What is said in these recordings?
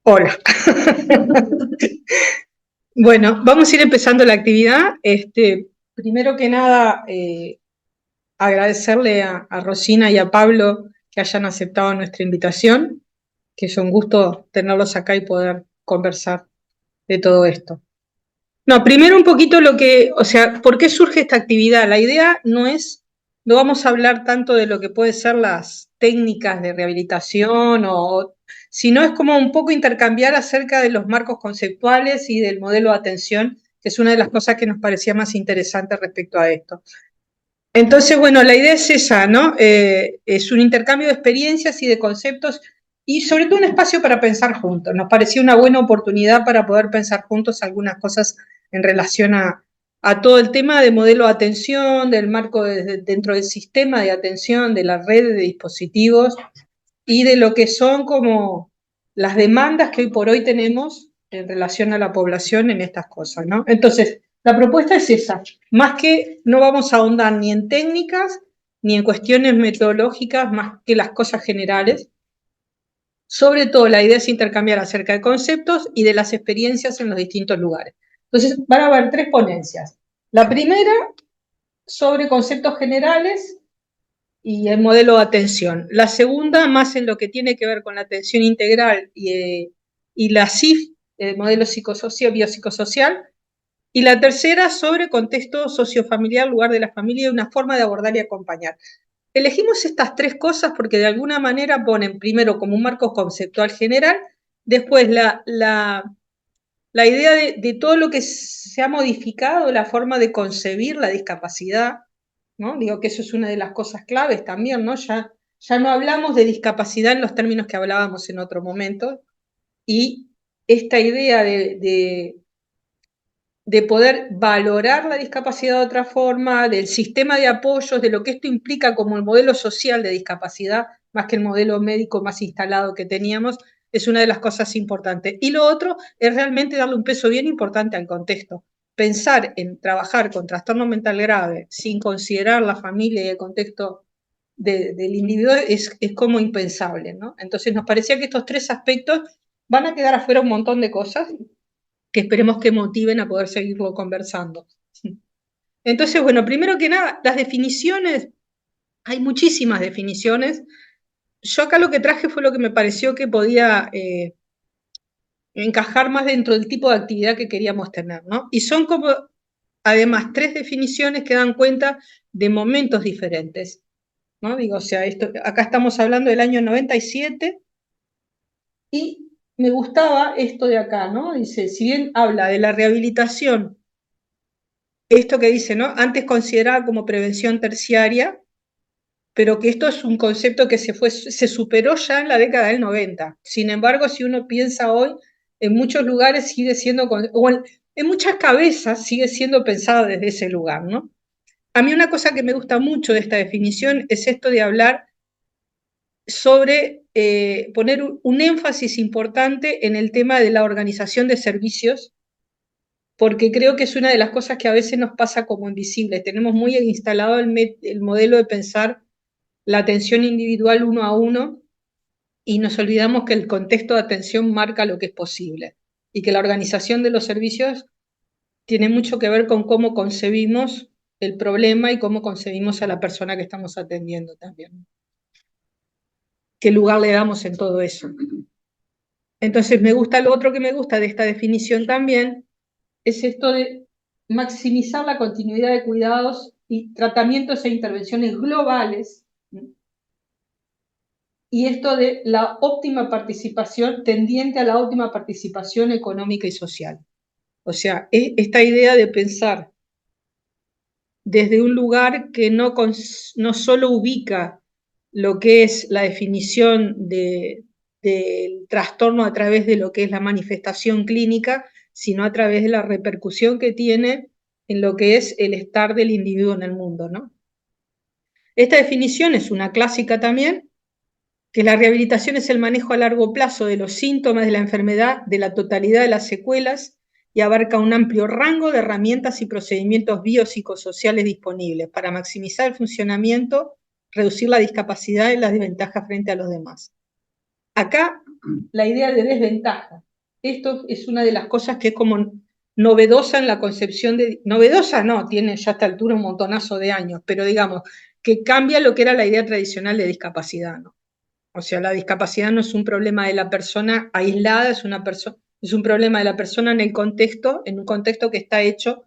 Hola. Bueno, vamos a ir empezando la actividad. Primero que nada, agradecerle a Rosina y a Pablo que hayan aceptado nuestra invitación, que es un gusto tenerlos acá y poder conversar de todo esto. No, primero un poquito ¿por qué surge esta actividad? La idea no vamos a hablar tanto de lo que pueden ser las técnicas de rehabilitación, sino es como un poco intercambiar acerca de los marcos conceptuales y del modelo de atención, que es una de las cosas que nos parecía más interesante respecto a esto. Entonces, bueno, la idea es esa, ¿no? Es un intercambio de experiencias y de conceptos y sobre todo un espacio para pensar juntos. Nos parecía una buena oportunidad para poder pensar juntos algunas cosas en relación a todo el tema de modelo de atención, del marco dentro del sistema de atención, de la red de dispositivos y de lo que son como las demandas que hoy por hoy tenemos en relación a la población en estas cosas, ¿no? Entonces, la propuesta es esa, más que no vamos a ahondar ni en técnicas ni en cuestiones metodológicas, más que las cosas generales. Sobre todo, la idea es intercambiar acerca de conceptos y de las experiencias en los distintos lugares. Entonces, van a haber 3 ponencias. La primera, sobre conceptos generales y el modelo de atención. La segunda, más en lo que tiene que ver con la atención integral y la CIF, el modelo psicosocial, biopsicosocial. Y la tercera, sobre contexto sociofamiliar, lugar de la familia y una forma de abordar y acompañar. Elegimos estas 3 cosas porque de alguna manera ponen primero como un marco conceptual general, después la idea de todo lo que se ha modificado, la forma de concebir la discapacidad, ¿no? Digo que eso es una de las cosas claves también, ¿no? Ya no hablamos de discapacidad en los términos que hablábamos en otro momento, y esta idea de poder valorar la discapacidad de otra forma, del sistema de apoyos, de lo que esto implica como el modelo social de discapacidad, más que el modelo médico más instalado que teníamos, es una de las cosas importantes. Y lo otro es realmente darle un peso bien importante al contexto. Pensar en trabajar con trastorno mental grave sin considerar la familia y el contexto del individuo es como impensable, ¿no? Entonces nos parecía que estos 3 aspectos van a quedar afuera un montón de cosas que esperemos que motiven a poder seguirlo conversando. Entonces, bueno, primero que nada, las definiciones, hay muchísimas definiciones. Yo acá lo que traje fue lo que me pareció que podía encajar más dentro del tipo de actividad que queríamos tener, ¿no? Y son como, además, 3 definiciones que dan cuenta de momentos diferentes, ¿no? Digo, o sea, acá estamos hablando del año 97 y me gustaba esto de acá, ¿no? Dice, si bien habla de la rehabilitación, esto que dice, ¿no? Antes considerada como prevención terciaria, pero que esto es un concepto que se superó ya en la década del 90. Sin embargo, si uno piensa hoy, en muchos lugares sigue siendo, o en muchas cabezas sigue siendo pensado desde ese lugar, ¿no? A mí una cosa que me gusta mucho de esta definición es esto de hablar sobre poner un énfasis importante en el tema de la organización de servicios, porque creo que es una de las cosas que a veces nos pasa como invisibles. Tenemos muy instalado el modelo de pensar la atención individual uno a uno y nos olvidamos que el contexto de atención marca lo que es posible y que la organización de los servicios tiene mucho que ver con cómo concebimos el problema y cómo concebimos a la persona que estamos atendiendo también. ¿Qué lugar le damos en todo eso? Entonces, lo otro que me gusta de esta definición también es esto de maximizar la continuidad de cuidados y tratamientos e intervenciones globales, y esto de la óptima participación, tendiente a la óptima participación económica y social. O sea, esta idea de pensar desde un lugar que no solo ubica lo que es la definición del trastorno a través de lo que es la manifestación clínica, sino a través de la repercusión que tiene en lo que es el estar del individuo en el mundo, ¿no? Esta definición es una clásica también, que la rehabilitación es el manejo a largo plazo de los síntomas de la enfermedad, de la totalidad de las secuelas, y abarca un amplio rango de herramientas y procedimientos biopsicosociales disponibles para maximizar el funcionamiento, reducir la discapacidad y las desventajas frente a los demás. Acá la idea de desventaja. Esto es una de las cosas que es como novedosa en la concepción de... Novedosa no, tiene ya a esta altura un montonazo de años, pero digamos, que cambia lo que era la idea tradicional de discapacidad, ¿no? O sea, la discapacidad no es un problema de la persona aislada, es un problema de la persona en un contexto que está hecho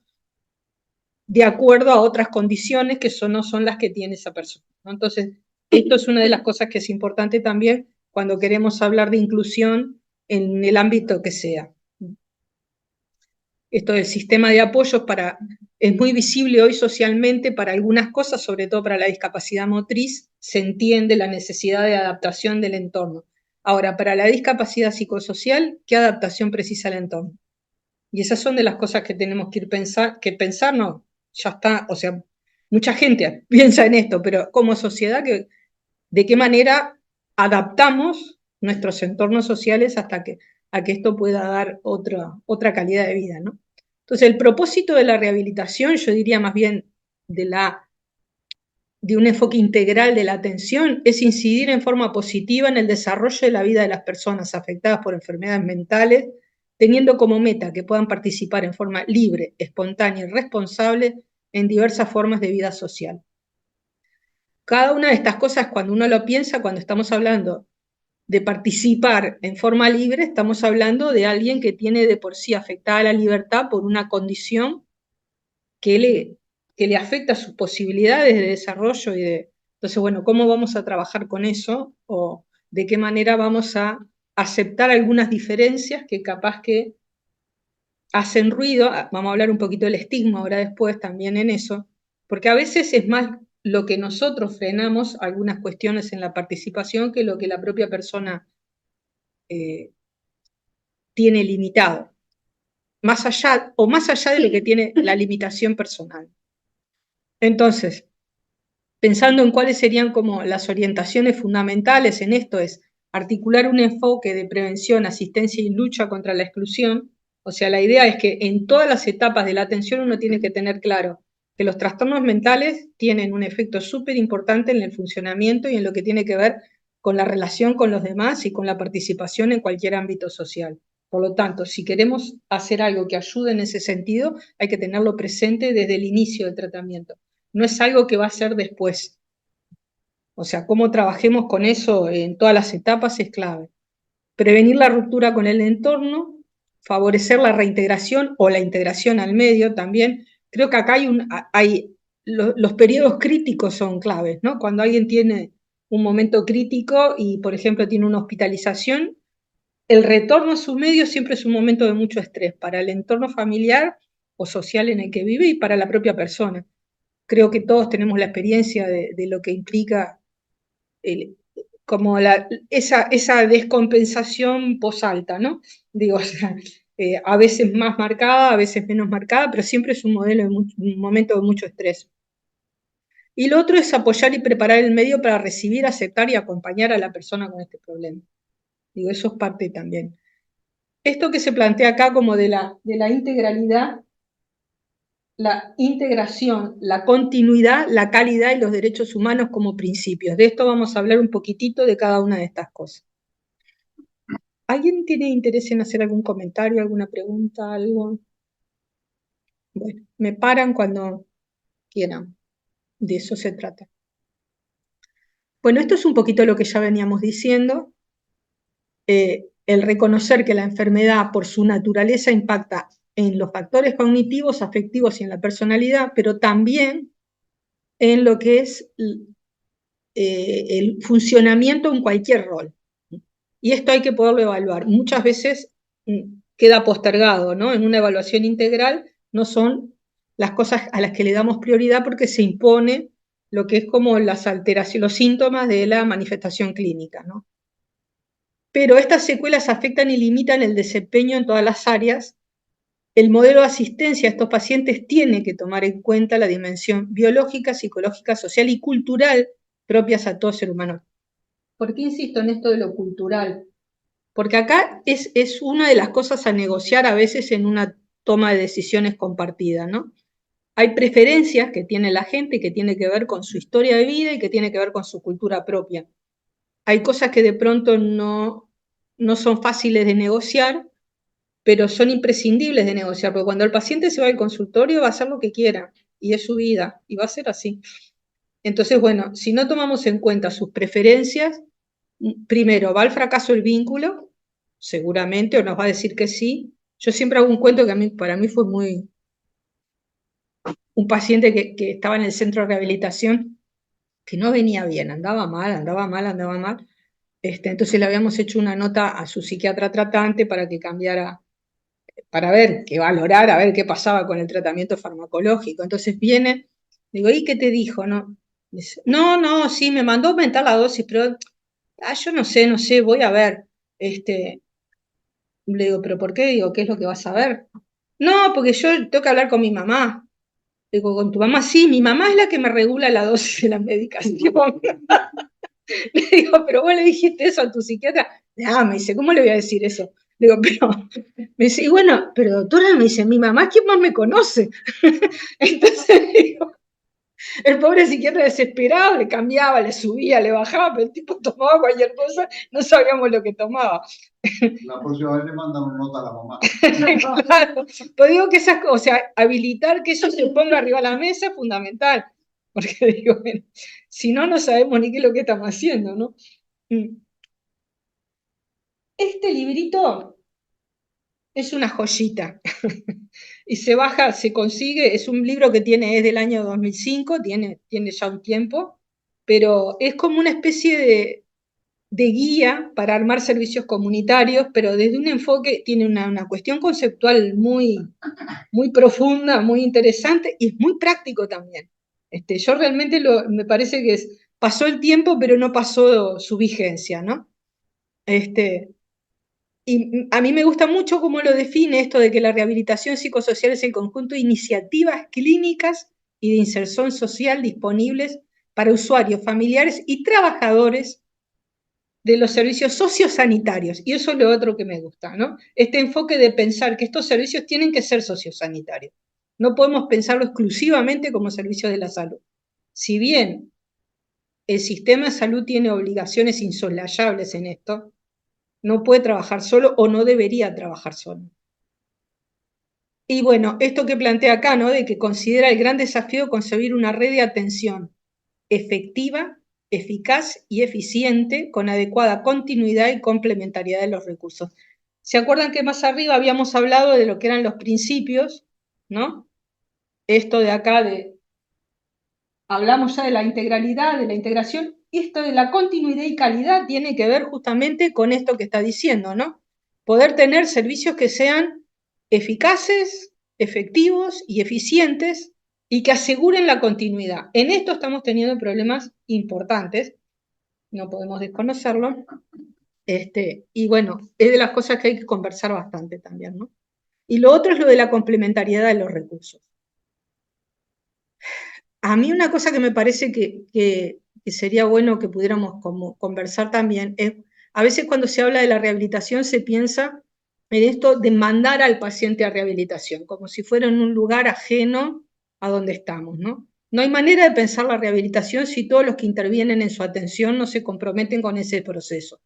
de acuerdo a otras condiciones que no son las que tiene esa persona, ¿no? Entonces, esto es una de las cosas que es importante también cuando queremos hablar de inclusión en el ámbito que sea. Esto del sistema de apoyos es muy visible hoy socialmente para algunas cosas, sobre todo para la discapacidad motriz, se entiende la necesidad de adaptación del entorno. Ahora, para la discapacidad psicosocial, ¿qué adaptación precisa el entorno? Y esas son de las cosas que tenemos que pensar, no, ya está, o sea, mucha gente piensa en esto, pero como sociedad, ¿de qué manera adaptamos nuestros entornos sociales a que esto pueda dar otra calidad de vida, ¿no? Entonces, el propósito de la rehabilitación, yo diría más bien de un enfoque integral de la atención, es incidir en forma positiva en el desarrollo de la vida de las personas afectadas por enfermedades mentales, teniendo como meta que puedan participar en forma libre, espontánea y responsable en diversas formas de vida social. Cada una de estas cosas, cuando uno lo piensa, cuando estamos hablando de participar en forma libre, estamos hablando de alguien que tiene de por sí afectada la libertad por una condición que le afecta sus posibilidades de desarrollo y de... Entonces, bueno, ¿cómo vamos a trabajar con eso? ¿O de qué manera vamos a aceptar algunas diferencias que capaz que hacen ruido? Vamos a hablar un poquito del estigma ahora después también en eso, porque a veces es más lo que nosotros frenamos algunas cuestiones en la participación que lo que la propia persona tiene limitado, más allá de lo que tiene la limitación personal. Entonces, pensando en cuáles serían como las orientaciones fundamentales en esto, es articular un enfoque de prevención, asistencia y lucha contra la exclusión. O sea, la idea es que en todas las etapas de la atención uno tiene que tener claro que los trastornos mentales tienen un efecto súper importante en el funcionamiento y en lo que tiene que ver con la relación con los demás y con la participación en cualquier ámbito social. Por lo tanto, si queremos hacer algo que ayude en ese sentido, hay que tenerlo presente desde el inicio del tratamiento. No es algo que va a ser después. O sea, cómo trabajemos con eso en todas las etapas es clave. Prevenir la ruptura con el entorno, favorecer la reintegración o la integración al medio también. Creo que acá los periodos críticos son claves, ¿no? Cuando alguien tiene un momento crítico y, por ejemplo, tiene una hospitalización, el retorno a su medio siempre es un momento de mucho estrés para el entorno familiar o social en el que vive y para la propia persona. Creo que todos tenemos la experiencia de lo que implica como esa descompensación posalta, ¿no? Digo, o sea, a veces más marcada, a veces menos marcada, pero siempre es un momento de mucho estrés. Y lo otro es apoyar y preparar el medio para recibir, aceptar y acompañar a la persona con este problema. Digo, eso es parte también. Esto que se plantea acá como de la integralidad, la integración, la continuidad, la calidad y los derechos humanos como principios. De esto vamos a hablar un poquitito de cada una de estas cosas. ¿Alguien tiene interés en hacer algún comentario, alguna pregunta, algo? Bueno, me paran cuando quieran. De eso se trata. Bueno, esto es un poquito lo que ya veníamos diciendo. El reconocer que la enfermedad por su naturaleza impacta en los factores cognitivos, afectivos y en la personalidad, pero también en lo que es el funcionamiento en cualquier rol. Y esto hay que poderlo evaluar. Muchas veces queda postergado, ¿no? En una evaluación integral no son las cosas a las que le damos prioridad porque se impone lo que es como las alteraciones, los síntomas de la manifestación clínica, ¿no? Pero estas secuelas afectan y limitan el desempeño en todas las áreas. El modelo de asistencia a estos pacientes tiene que tomar en cuenta la dimensión biológica, psicológica, social y cultural propias a todo ser humano. ¿Por qué insisto en esto de lo cultural? Porque acá es una de las cosas a negociar a veces en una toma de decisiones compartida, ¿no? Hay preferencias que tiene la gente que tiene que ver con su historia de vida y que tiene que ver con su cultura propia. Hay cosas que de pronto no no son fáciles de negociar, pero son imprescindibles de negociar, porque cuando el paciente se va al consultorio va a hacer lo que quiera, y es su vida, y va a ser así. Entonces, bueno, si no tomamos en cuenta sus preferencias, primero va al fracaso el vínculo, seguramente, o nos va a decir que sí. Yo siempre hago un cuento que para mí fue muy... Un paciente que estaba en el centro de rehabilitación, que no venía bien, andaba mal, andaba mal, andaba mal. Entonces le habíamos hecho una nota a su psiquiatra tratante para que cambiara, para ver, que valorara, a ver qué pasaba con el tratamiento farmacológico. Entonces viene, digo, ¿y qué te dijo? No, dice, no, sí, me mandó aumentar la dosis, pero yo no sé, voy a ver. Le digo, ¿pero por qué? Digo, ¿qué es lo que vas a ver? No, porque yo tengo que hablar con mi mamá. Digo, ¿con tu mamá? Sí, mi mamá es la que me regula la dosis de la medicación. Le digo, pero vos le dijiste eso a tu psiquiatra. Ah, me dice, ¿cómo le voy a decir eso? Le digo, pero, me dice, y bueno, pero doctora, me dice, mi mamá es quien más me conoce. Entonces, digo, el pobre psiquiatra desesperado, le cambiaba, le subía, le bajaba, pero el tipo tomaba cualquier cosa, no sabíamos lo que tomaba. La próxima vez le mandan una nota a la mamá. Claro, pues digo que esas cosas, o sea, habilitar que eso se ponga arriba de la mesa es fundamental, porque digo, bueno, si no, no sabemos ni qué es lo que estamos haciendo, ¿no? Este librito es una joyita y se baja, se consigue, es un libro que es del año 2005, tiene ya un tiempo, pero es como una especie de guía para armar servicios comunitarios, pero desde un enfoque, tiene una cuestión conceptual muy profunda, muy interesante y es muy práctico también. Yo realmente me parece que pasó el tiempo, pero no pasó su vigencia, ¿no? Y a mí me gusta mucho cómo lo define esto de que la rehabilitación psicosocial es el conjunto de iniciativas clínicas y de inserción social disponibles para usuarios, familiares y trabajadores de los servicios sociosanitarios. Y eso es lo otro que me gusta, ¿no? Este enfoque de pensar que estos servicios tienen que ser sociosanitarios. No podemos pensarlo exclusivamente como servicios de la salud. Si bien el sistema de salud tiene obligaciones insoslayables en esto, no puede trabajar solo o no debería trabajar solo. Y bueno, esto que plantea acá, ¿no? De que considera el gran desafío concebir una red de atención efectiva, eficaz y eficiente con adecuada continuidad y complementariedad de los recursos. ¿Se acuerdan que más arriba habíamos hablado de lo que eran los principios, ¿no? Esto de acá hablamos ya de la integralidad, de la integración, y esto de la continuidad y calidad tiene que ver justamente con esto que está diciendo, ¿no? Poder tener servicios que sean eficaces, efectivos y eficientes y que aseguren la continuidad. En esto estamos teniendo problemas importantes, no podemos desconocerlo, y bueno, es de las cosas que hay que conversar bastante también, ¿no? Y lo otro es lo de la complementariedad de los recursos. A mí una cosa que me parece que sería bueno que pudiéramos como conversar también es, a veces cuando se habla de la rehabilitación se piensa en esto de mandar al paciente a rehabilitación, como si fuera en un lugar ajeno a donde estamos, ¿no? No hay manera de pensar la rehabilitación si todos los que intervienen en su atención no se comprometen con ese proceso.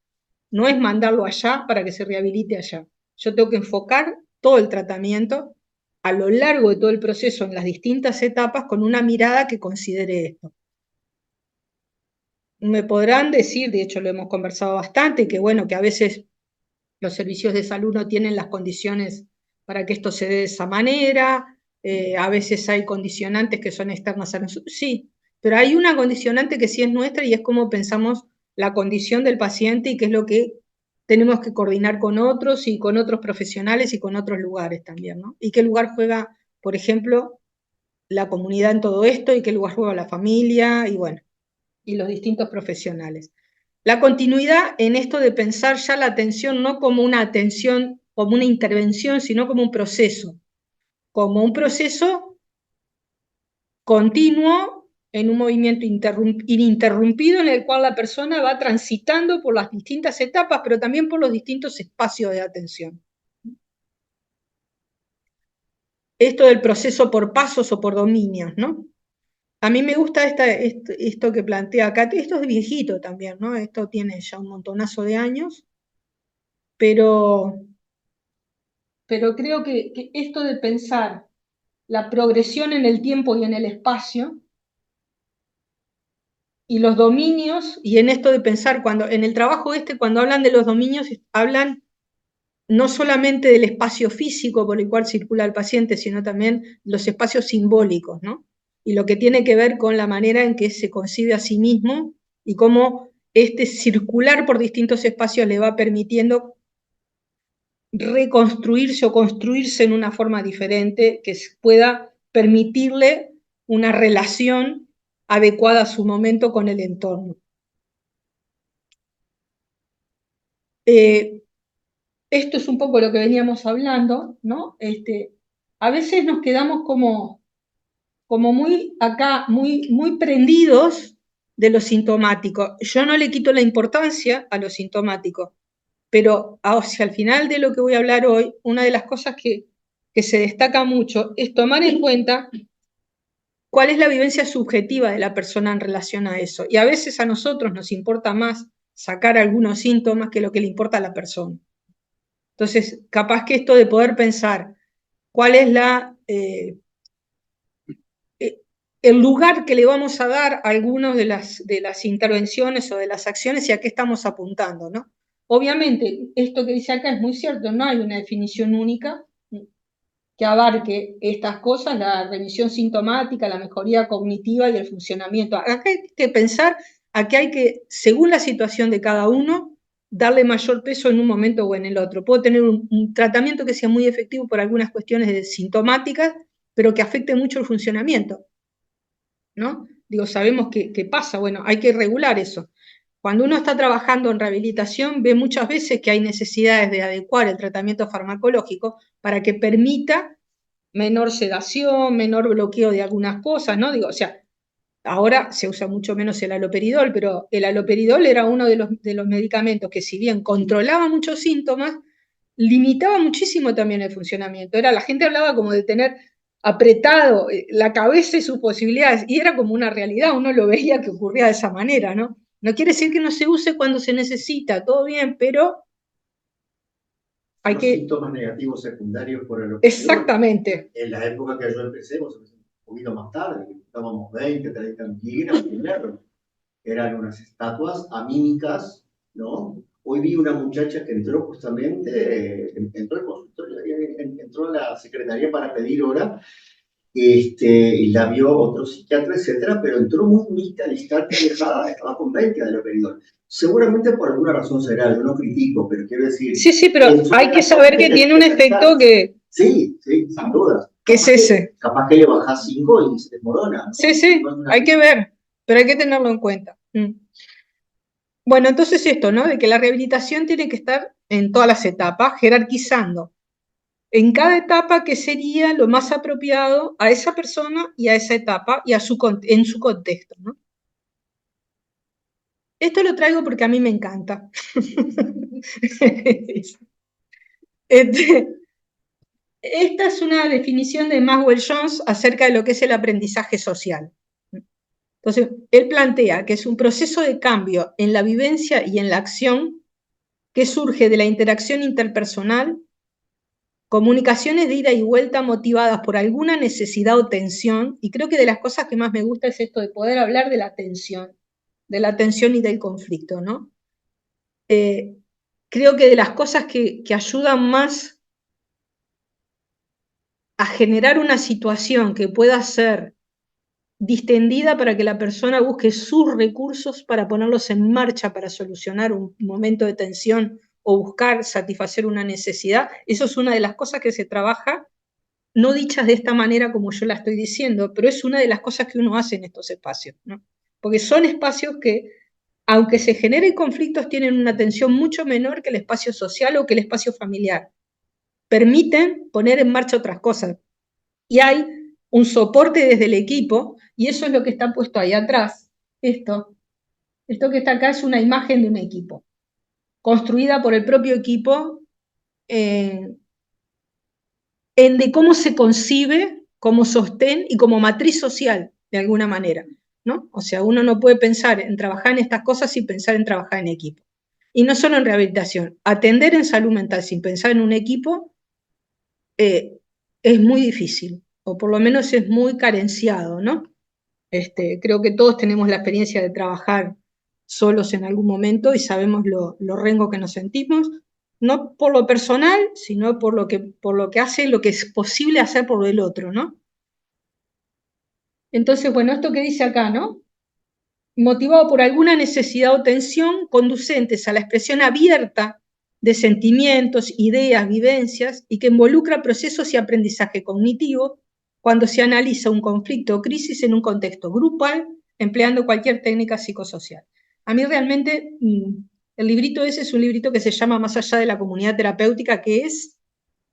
No es mandarlo allá para que se rehabilite allá. Yo tengo que enfocar todo el tratamiento a lo largo de todo el proceso, en las distintas etapas, con una mirada que considere esto. Me podrán decir, de hecho lo hemos conversado bastante, que bueno, que a veces los servicios de salud no tienen las condiciones para que esto se dé de esa manera, a veces hay condicionantes que son externas a nosotros, sí, pero hay una condicionante que sí es nuestra y es cómo pensamos la condición del paciente y qué es lo que tenemos que coordinar con otros y con otros profesionales y con otros lugares también, ¿no? Y qué lugar juega, por ejemplo, la comunidad en todo esto y qué lugar juega la familia y bueno, y los distintos profesionales. La continuidad en esto de pensar ya la atención no como una atención, como una intervención, sino como un proceso continuo en un movimiento ininterrumpido en el cual la persona va transitando por las distintas etapas, pero también por los distintos espacios de atención. Esto del proceso por pasos o por dominios, ¿no? A mí me gusta esto que plantea acá, esto es viejito también, ¿no? Esto tiene ya un montonazo de años, pero creo que esto de pensar la progresión en el tiempo y en el espacio, y los dominios, y en esto de pensar, cuando en el trabajo cuando hablan de los dominios, hablan no solamente del espacio físico por el cual circula el paciente, sino también los espacios simbólicos, ¿no? Y lo que tiene que ver con la manera en que se concibe a sí mismo y cómo circular por distintos espacios le va permitiendo reconstruirse o construirse en una forma diferente que pueda permitirle una relación adecuada a su momento con el entorno. Esto es un poco lo que veníamos hablando, ¿no? A veces nos quedamos como muy acá, muy prendidos de lo sintomático. Yo no le quito la importancia a lo sintomático, pero hacia el final de lo que voy a hablar hoy, una de las cosas que se destaca mucho es tomar en cuenta cuál es la vivencia subjetiva de la persona en relación a eso. Y a veces a nosotros nos importa más sacar algunos síntomas que lo que le importa a la persona. Entonces, capaz que esto de poder pensar cuál es el lugar que le vamos a dar a algunas de las intervenciones o de las acciones y a qué estamos apuntando, ¿no? Obviamente, esto que dice acá es muy cierto, no hay una definición única que abarque estas cosas, la revisión sintomática, la mejoría cognitiva y el funcionamiento. Acá hay que pensar, aquí hay que, según la situación de cada uno, darle mayor peso en un momento o en el otro. Puedo tener un tratamiento que sea muy efectivo por algunas cuestiones sintomáticas, pero que afecte mucho el funcionamiento, ¿no? Digo, sabemos qué pasa, bueno, hay que regular eso. Cuando uno está trabajando en rehabilitación, ve muchas veces que hay necesidades de adecuar el tratamiento farmacológico para que permita menor sedación, menor bloqueo de algunas cosas, ¿no? Digo, o sea, ahora se usa mucho menos el haloperidol, pero el haloperidol era uno de los medicamentos que, si bien controlaba muchos síntomas, limitaba muchísimo también el funcionamiento. La gente hablaba como de tener apretado la cabeza y sus posibilidades, y era como una realidad, uno lo veía que ocurría de esa manera, ¿no? No quiere decir que no se use cuando se necesita, todo bien, pero hay que... síntomas negativos secundarios por el Exactamente. En la época que yo empecé, un poquito más tarde, estábamos 20, 30 milígramos, eran unas estatuas amínicas, ¿no? Hoy vi una muchacha que entró justamente, entró al consultorio, entró a la secretaría para pedir hora, y la vio otro psiquiatra, etcétera, pero entró muy lista, distante, alejada, estaba con 20 de haloperidol. Seguramente por alguna razón será, yo no critico, pero quiero decir... Sí, pero hay que saber que tiene un efecto que... Sí, sin duda. ¿Qué es ese? Capaz que le bajás 5 y se desmorona, ¿no? Sí, hay que ver, pero hay que tenerlo en cuenta. Bueno, entonces esto, ¿no? De que la rehabilitación tiene que estar en todas las etapas, jerarquizando en cada etapa qué sería lo más apropiado a esa persona y a esa etapa y en su contexto, ¿no? Esto lo traigo porque a mí me encanta. Esta es una definición de Maxwell Jones acerca de lo que es el aprendizaje social. Entonces, él plantea que es un proceso de cambio en la vivencia y en la acción que surge de la interacción interpersonal, comunicaciones de ida y vuelta motivadas por alguna necesidad o tensión, y creo que de las cosas que más me gusta es esto de poder hablar de la tensión y del conflicto, ¿no? Creo que de las cosas que ayudan más a generar una situación que pueda ser distendida para que la persona busque sus recursos para ponerlos en marcha para solucionar un momento de tensión o buscar satisfacer una necesidad, eso es una de las cosas que se trabaja, no dichas de esta manera como yo la estoy diciendo, pero es una de las cosas que uno hace en estos espacios, ¿no? Porque son espacios que, aunque se generen conflictos, tienen una tensión mucho menor que el espacio social o que el espacio familiar. Permiten poner en marcha otras cosas. Y hay un soporte desde el equipo, y eso es lo que está puesto ahí atrás. Esto que está acá es una imagen de un equipo, construida por el propio equipo, en de cómo se concibe como sostén y como matriz social, de alguna manera, ¿no? O sea, uno no puede pensar en trabajar en estas cosas sin pensar en trabajar en equipo. Y no solo en rehabilitación, atender en salud mental sin pensar en un equipo es muy difícil, o por lo menos es muy carenciado, ¿no? Creo que todos tenemos la experiencia de trabajar solos en algún momento y sabemos lo rengo que nos sentimos, no por lo personal, sino por lo que hace, lo que es posible hacer por el otro, ¿no? Entonces, bueno, esto que dice acá, ¿no? Motivado por alguna necesidad o tensión conducentes a la expresión abierta de sentimientos, ideas, vivencias, y que involucra procesos y aprendizaje cognitivo cuando se analiza un conflicto o crisis en un contexto grupal, empleando cualquier técnica psicosocial. A mí realmente el librito ese es un librito que se llama Más allá de la comunidad terapéutica, que es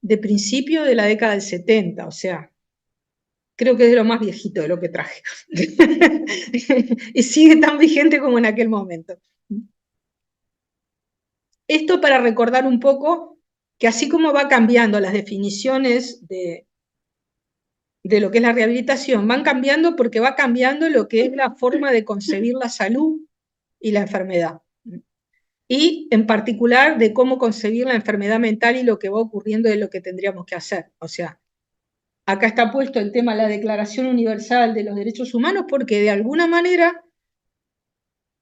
de principio de la década del 70, o sea, creo que es de lo más viejito de lo que traje. Y sigue tan vigente como en aquel momento. Esto para recordar un poco que así como va cambiando las definiciones de lo que es la rehabilitación, van cambiando porque va cambiando lo que es la forma de concebir la salud y la enfermedad. Y en particular de cómo concebir la enfermedad mental y lo que va ocurriendo de lo que tendríamos que hacer. O sea, acá está puesto el tema de la Declaración Universal de los Derechos Humanos porque de alguna manera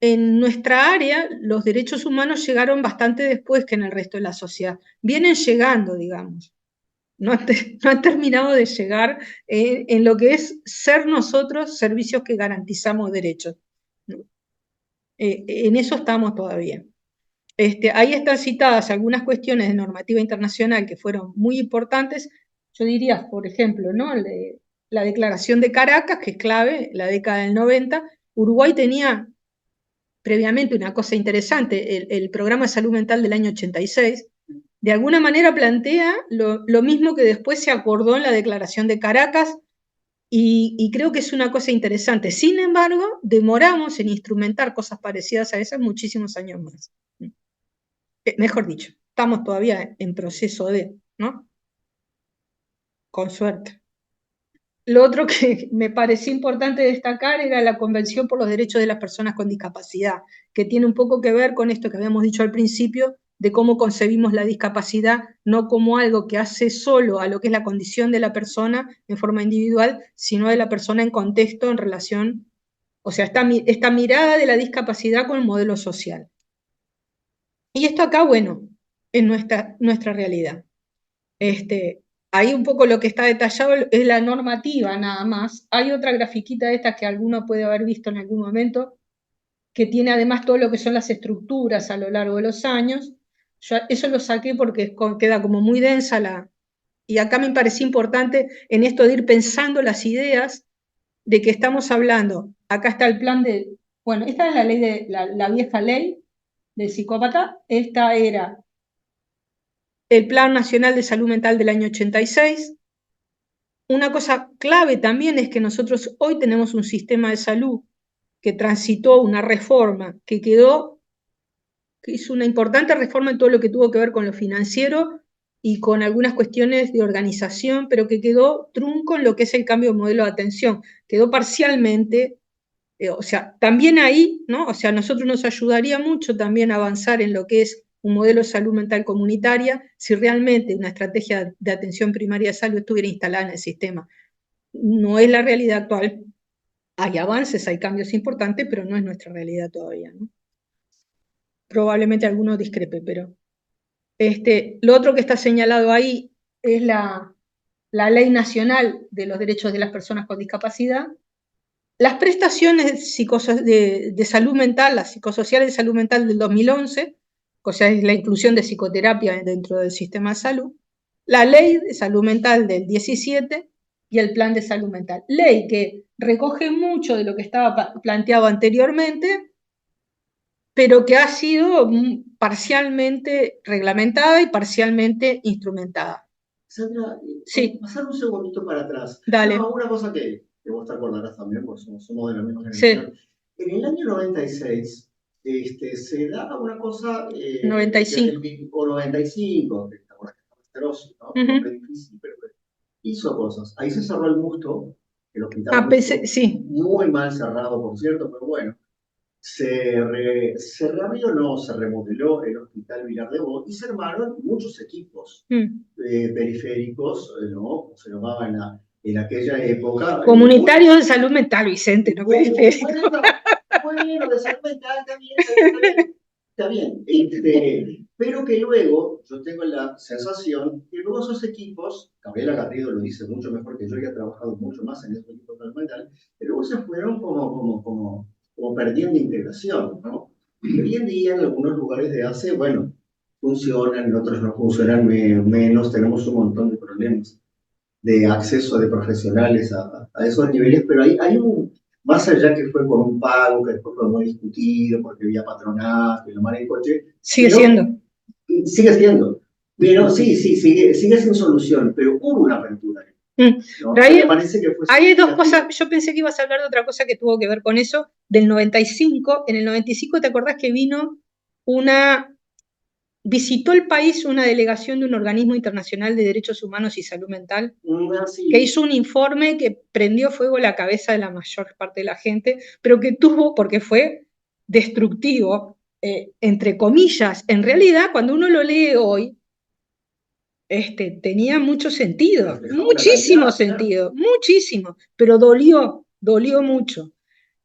en nuestra área los derechos humanos llegaron bastante después que en el resto de la sociedad. Vienen llegando, digamos. No han terminado de llegar en lo que es ser nosotros servicios que garantizamos derechos. En eso estamos todavía. Ahí están citadas algunas cuestiones de normativa internacional que fueron muy importantes. Yo diría, por ejemplo, ¿no? La Declaración de Caracas, que es clave, la década del 90. Uruguay tenía previamente una cosa interesante, el programa de salud mental del año 86, de alguna manera plantea lo mismo que después se acordó en la Declaración de Caracas, y creo que es una cosa interesante. Sin embargo, demoramos en instrumentar cosas parecidas a esas muchísimos años más. Mejor dicho, estamos todavía en proceso de, ¿no? Con suerte. Lo otro que me pareció importante destacar era la Convención por los Derechos de las Personas con Discapacidad, que tiene un poco que ver con esto que habíamos dicho al principio, de cómo concebimos la discapacidad, no como algo que hace solo a lo que es la condición de la persona en forma individual, sino de la persona en contexto, en relación, o sea, esta mirada de la discapacidad con el modelo social. Y esto acá, bueno, es nuestra realidad. Ahí un poco lo que está detallado es la normativa nada más. Hay otra grafiquita de estas que alguno puede haber visto en algún momento, que tiene además todo lo que son las estructuras a lo largo de los años. Yo eso lo saqué porque queda como muy densa y acá me parecía importante en esto de ir pensando las ideas de que estamos hablando. Acá está el plan bueno, esta es la ley la vieja ley del psicópata, esta era el Plan Nacional de Salud Mental del año 86. Una cosa clave también es que nosotros hoy tenemos un sistema de salud que transitó una reforma, que hizo una importante reforma en todo lo que tuvo que ver con lo financiero y con algunas cuestiones de organización, pero que quedó trunco en lo que es el cambio de modelo de atención. Quedó parcialmente, o sea, también ahí, ¿no? O sea, a nosotros nos ayudaría mucho también a avanzar en lo que es un modelo de salud mental comunitaria si realmente una estrategia de atención primaria de salud estuviera instalada en el sistema. No es la realidad actual. Hay avances, hay cambios importantes, pero no es nuestra realidad todavía, ¿no? Probablemente alguno discrepe, pero lo otro que está señalado ahí es la Ley Nacional de los Derechos de las Personas con Discapacidad. Las prestaciones de salud mental, las psicosociales de salud mental del 2011, o sea, es la inclusión de psicoterapia dentro del sistema de salud, la ley de salud mental del 17 y el plan de salud mental. Ley que recoge mucho de lo que estaba planteado anteriormente, pero que ha sido parcialmente reglamentada y parcialmente instrumentada. Sandra, Sí, pasar un segundito para atrás. dale. No, una cosa que vos te acordarás también, porque somos de la misma generación. Sí, En el año 96 se da una cosa, 95. o 95, que está bueno, ¿no? Ujú. Fue difícil, pero hizo cosas. Ahí se cerró el Busto, el hospital Ah, Busto, sí. muy mal cerrado, por cierto, pero bueno. se reabrió, no, se remodeló el Hospital Vilar de Bo y se armaron muchos equipos periféricos, ¿no? Como se llamaban en aquella época. Comunitarios de salud mental, Vicente, no periférico. Bueno, de salud mental está bien. Pero que luego, yo tengo la sensación que luego esos equipos, Gabriela Garrido lo dice mucho mejor que yo, ya he trabajado mucho más en esos equipos de salud mental, pero luego se fueron como perdiendo integración, ¿no? Y hoy en día en algunos lugares de ACE, bueno, funcionan, en otros no funcionan menos, tenemos un montón de problemas de acceso de profesionales a esos niveles, pero hay un, más allá que fue por un pago, que después fue muy discutido, porque había patronato y lo mal en coche. Sigue siendo. Sigue siendo. Pero sí, sigue sin solución, pero hubo una apertura. ¿No? Me parece que fue hay dos cosas, yo pensé que ibas a hablar de otra cosa que tuvo que ver con eso, del 95. En el 95, ¿te acordás que visitó el país una delegación de un organismo internacional de derechos humanos y salud mental, que hizo un informe que prendió fuego la cabeza de la mayor parte de la gente, pero que tuvo, porque fue destructivo, entre comillas, en realidad cuando uno lo lee hoy, tenía mucho sentido, muchísimo sentido, muchísimo, pero dolió mucho.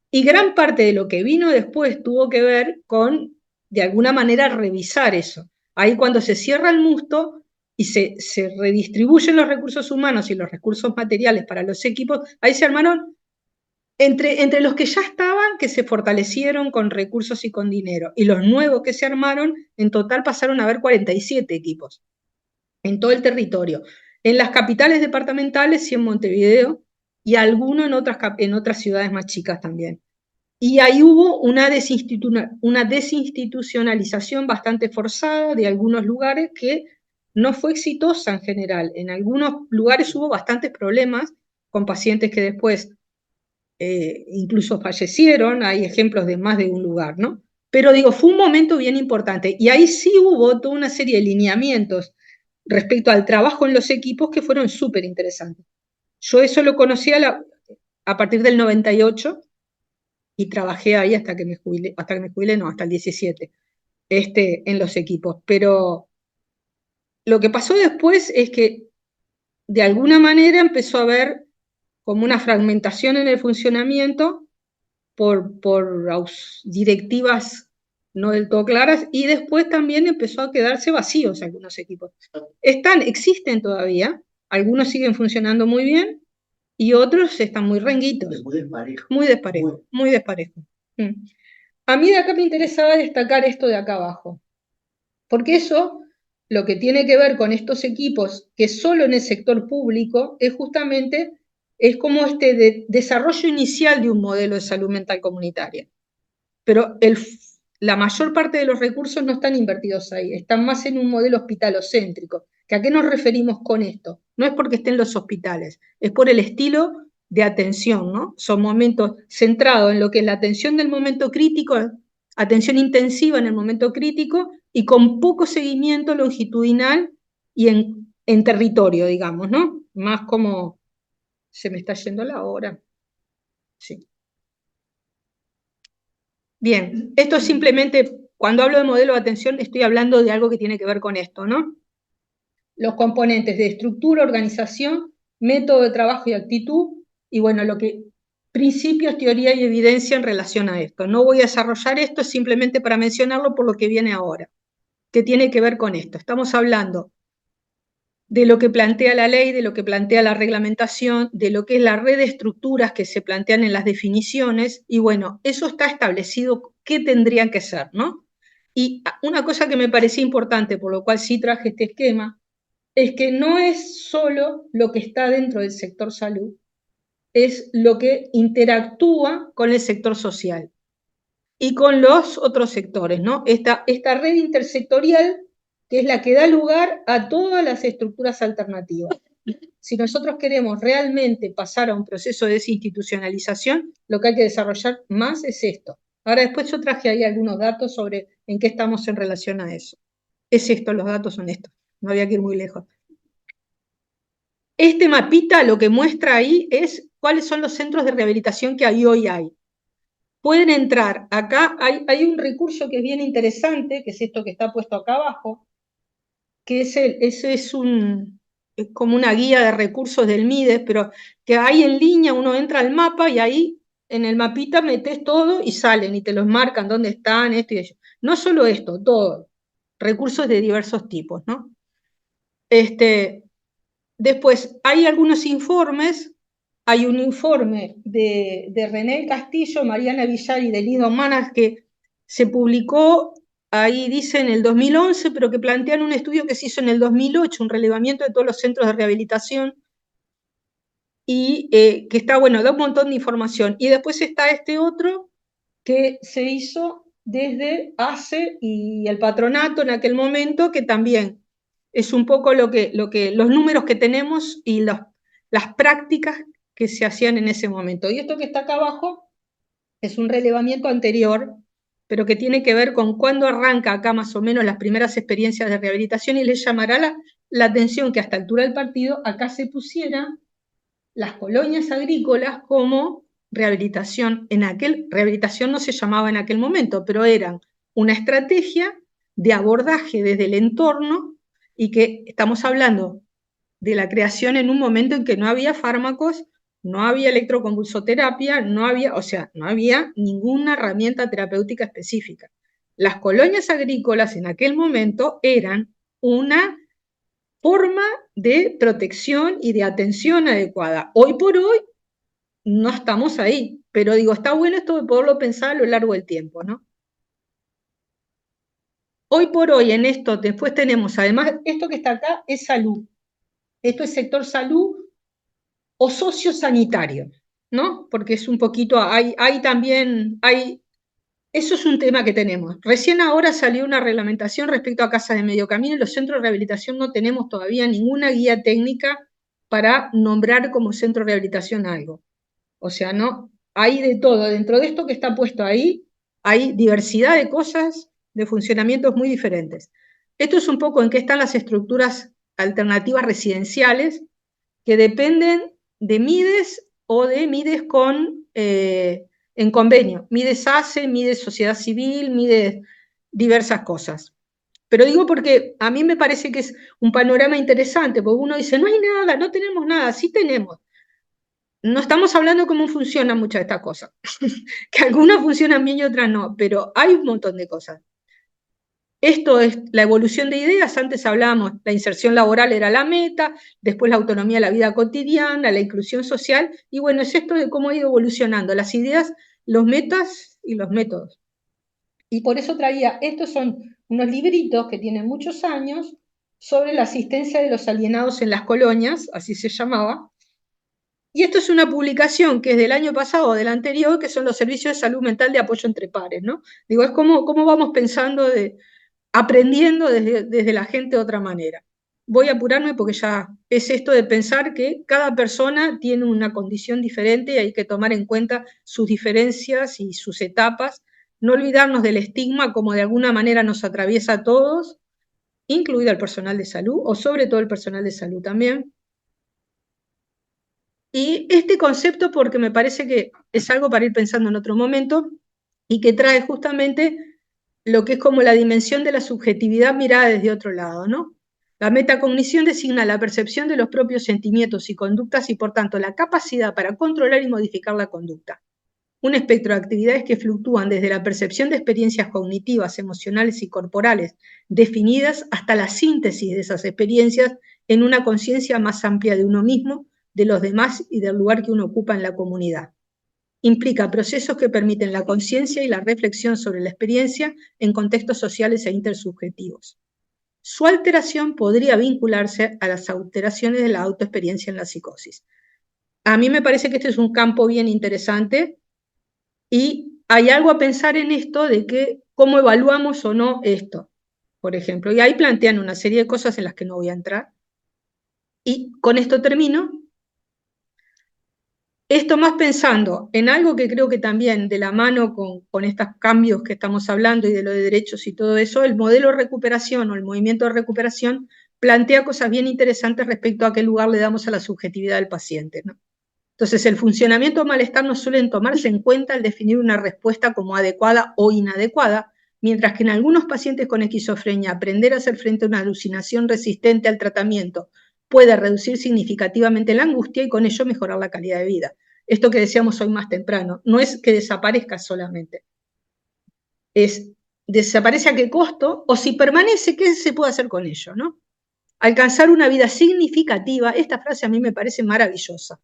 Y gran parte de lo que vino después tuvo que ver con, de alguna manera, revisar eso. Ahí cuando se cierra el musto y se redistribuyen los recursos humanos y los recursos materiales para los equipos, ahí se armaron, entre los que ya estaban, que se fortalecieron con recursos y con dinero, y los nuevos que se armaron, en total pasaron a haber 47 equipos en todo el territorio. En las capitales departamentales y en Montevideo, y algunos en otras ciudades más chicas también. Y ahí hubo una desinstitucionalización bastante forzada de algunos lugares que no fue exitosa en general. En algunos lugares hubo bastantes problemas con pacientes que después incluso fallecieron. Hay ejemplos de más de un lugar, ¿no? Pero digo, fue un momento bien importante. Y ahí sí hubo toda una serie de lineamientos respecto al trabajo en los equipos que fueron súper interesantes. Yo eso lo conocí a partir del 98 y trabajé ahí hasta que me jubilé, no, hasta el 17, en los equipos. Pero lo que pasó después es que de alguna manera empezó a haber como una fragmentación en el funcionamiento por directivas no del todo claras, y después también empezó a quedarse vacíos algunos equipos. Existen todavía, algunos siguen funcionando muy bien, y otros están muy renguitos. Muy desparejo. A mí de acá me interesaba destacar esto de acá abajo, porque eso, lo que tiene que ver con estos equipos, que solo en el sector público, es justamente, es como desarrollo inicial de un modelo de salud mental comunitaria. Pero la mayor parte de los recursos no están invertidos ahí, están más en un modelo hospitalocéntrico. ¿A qué nos referimos con esto? No es porque estén los hospitales, es por el estilo de atención, ¿no? Son momentos centrados en lo que es la atención del momento crítico, atención intensiva en el momento crítico y con poco seguimiento longitudinal y en territorio, digamos, ¿no? Más como, se me está yendo la hora. Sí. Bien, esto es simplemente, cuando hablo de modelo de atención, estoy hablando de algo que tiene que ver con esto, ¿no? Los componentes de estructura, organización, método de trabajo y actitud, y bueno, principios, teoría y evidencia en relación a esto. No voy a desarrollar esto, simplemente para mencionarlo por lo que viene ahora, que tiene que ver con esto. Estamos hablando de lo que plantea la ley, de lo que plantea la reglamentación, de lo que es la red de estructuras que se plantean en las definiciones, y bueno, eso está establecido qué tendrían que ser, ¿no? Y una cosa que me parecía importante, por lo cual sí traje este esquema, es que no es solo lo que está dentro del sector salud, es lo que interactúa con el sector social y con los otros sectores, ¿no? Esta red intersectorial, que es la que da lugar a todas las estructuras alternativas. Si nosotros queremos realmente pasar a un proceso de desinstitucionalización, lo que hay que desarrollar más es esto. Ahora después yo traje ahí algunos datos sobre en qué estamos en relación a eso. Es esto, los datos son estos, no había que ir muy lejos. Este mapita lo que muestra ahí es cuáles son los centros de rehabilitación que hoy hay. pueden entrar. Acá hay un recurso que es bien interesante, que es esto que está puesto acá abajo, que es como una guía de recursos del MIDES, pero que ahí en línea uno entra al mapa y ahí en el mapita metes todo y salen y te los marcan dónde están, esto y ello. No solo esto, todo, recursos de diversos tipos, ¿no? Después, hay algunos informes, hay un informe de René Castillo, Mariana Villar y de Lido Manas que se publicó, ahí dice en el 2011, pero que plantean un estudio que se hizo en el 2008, un relevamiento de todos los centros de rehabilitación, y que está, bueno, da un montón de información. Y después está este otro que se hizo desde ACE y el patronato en aquel momento, que también es un poco los números que tenemos y las prácticas que se hacían en ese momento. Y esto que está acá abajo es un relevamiento anterior, pero que tiene que ver con cuándo arranca acá más o menos las primeras experiencias de rehabilitación, y les llamará la atención que a esta altura del partido acá se pusieran las colonias agrícolas como rehabilitación. Rehabilitación no se llamaba en aquel momento, pero eran una estrategia de abordaje desde el entorno, y que estamos hablando de la creación en un momento en que no había fármacos, no había electroconvulsoterapia, no había ninguna herramienta terapéutica específica. Las colonias agrícolas en aquel momento eran una forma de protección y de atención adecuada. Hoy por hoy no estamos ahí, pero digo, está bueno esto de poderlo pensar a lo largo del tiempo, ¿no? Hoy por hoy en esto, después tenemos, además, esto que está acá es salud. Esto es sector salud o sociosanitario, ¿no? Porque es un poquito, eso es un tema que tenemos. Recién ahora salió una reglamentación respecto a casas de medio camino, y los centros de rehabilitación no tenemos todavía ninguna guía técnica para nombrar como centro de rehabilitación algo. O sea, no, hay de todo. Dentro de esto que está puesto ahí, hay diversidad de cosas, de funcionamientos muy diferentes. Esto es un poco en qué están las estructuras alternativas residenciales, que dependen de MIDES o de MIDES en convenio. MIDES ACE, MIDES Sociedad Civil, MIDES diversas cosas. Pero digo porque a mí me parece que es un panorama interesante, porque uno dice, no hay nada, no tenemos nada, sí tenemos. No estamos hablando de cómo funcionan muchas de estas cosas, que algunas funcionan bien y otras no, pero hay un montón de cosas. Esto es la evolución de ideas. Antes hablábamos, la inserción laboral era la meta, después la autonomía de la vida cotidiana, la inclusión social, y bueno, es esto de cómo ha ido evolucionando las ideas, los metas y los métodos. Y por eso traía, estos son unos libritos que tienen muchos años sobre la asistencia de los alienados en las colonias, así se llamaba, y esto es una publicación que es del año pasado o del anterior, que son los servicios de salud mental de apoyo entre pares, ¿no? Digo, es cómo vamos pensando aprendiendo desde la gente de otra manera. Voy a apurarme porque ya es esto de pensar que cada persona tiene una condición diferente y hay que tomar en cuenta sus diferencias y sus etapas, no olvidarnos del estigma como de alguna manera nos atraviesa a todos, incluido el personal de salud, o sobre todo el personal de salud también. Y este concepto, porque me parece que es algo para ir pensando en otro momento, y que trae justamente lo que es como la dimensión de la subjetividad mirada desde otro lado, ¿no? La metacognición designa la percepción de los propios sentimientos y conductas, y por tanto la capacidad para controlar y modificar la conducta. Un espectro de actividades que fluctúan desde la percepción de experiencias cognitivas, emocionales y corporales definidas hasta la síntesis de esas experiencias en una conciencia más amplia de uno mismo, de los demás y del lugar que uno ocupa en la comunidad. Implica procesos que permiten la conciencia y la reflexión sobre la experiencia en contextos sociales e intersubjetivos. Su alteración podría vincularse a las alteraciones de la autoexperiencia en la psicosis. A mí me parece que este es un campo bien interesante, y hay algo a pensar en esto de que cómo evaluamos o no esto, por ejemplo. Y ahí plantean una serie de cosas en las que no voy a entrar. Y con esto termino. Esto más pensando en algo que creo que también de la mano con estos cambios que estamos hablando y de lo de derechos y todo eso, el modelo de recuperación o el movimiento de recuperación plantea cosas bien interesantes respecto a qué lugar le damos a la subjetividad del paciente, ¿no? Entonces, el funcionamiento o malestar no suelen tomarse en cuenta al definir una respuesta como adecuada o inadecuada, mientras que en algunos pacientes con esquizofrenia aprender a hacer frente a una alucinación resistente al tratamiento puede reducir significativamente la angustia y con ello mejorar la calidad de vida. Esto que decíamos hoy más temprano, no es que desaparezca solamente, es desaparece a qué costo, o si permanece, ¿qué se puede hacer con ello, ¿no? Alcanzar una vida significativa, esta frase a mí me parece maravillosa.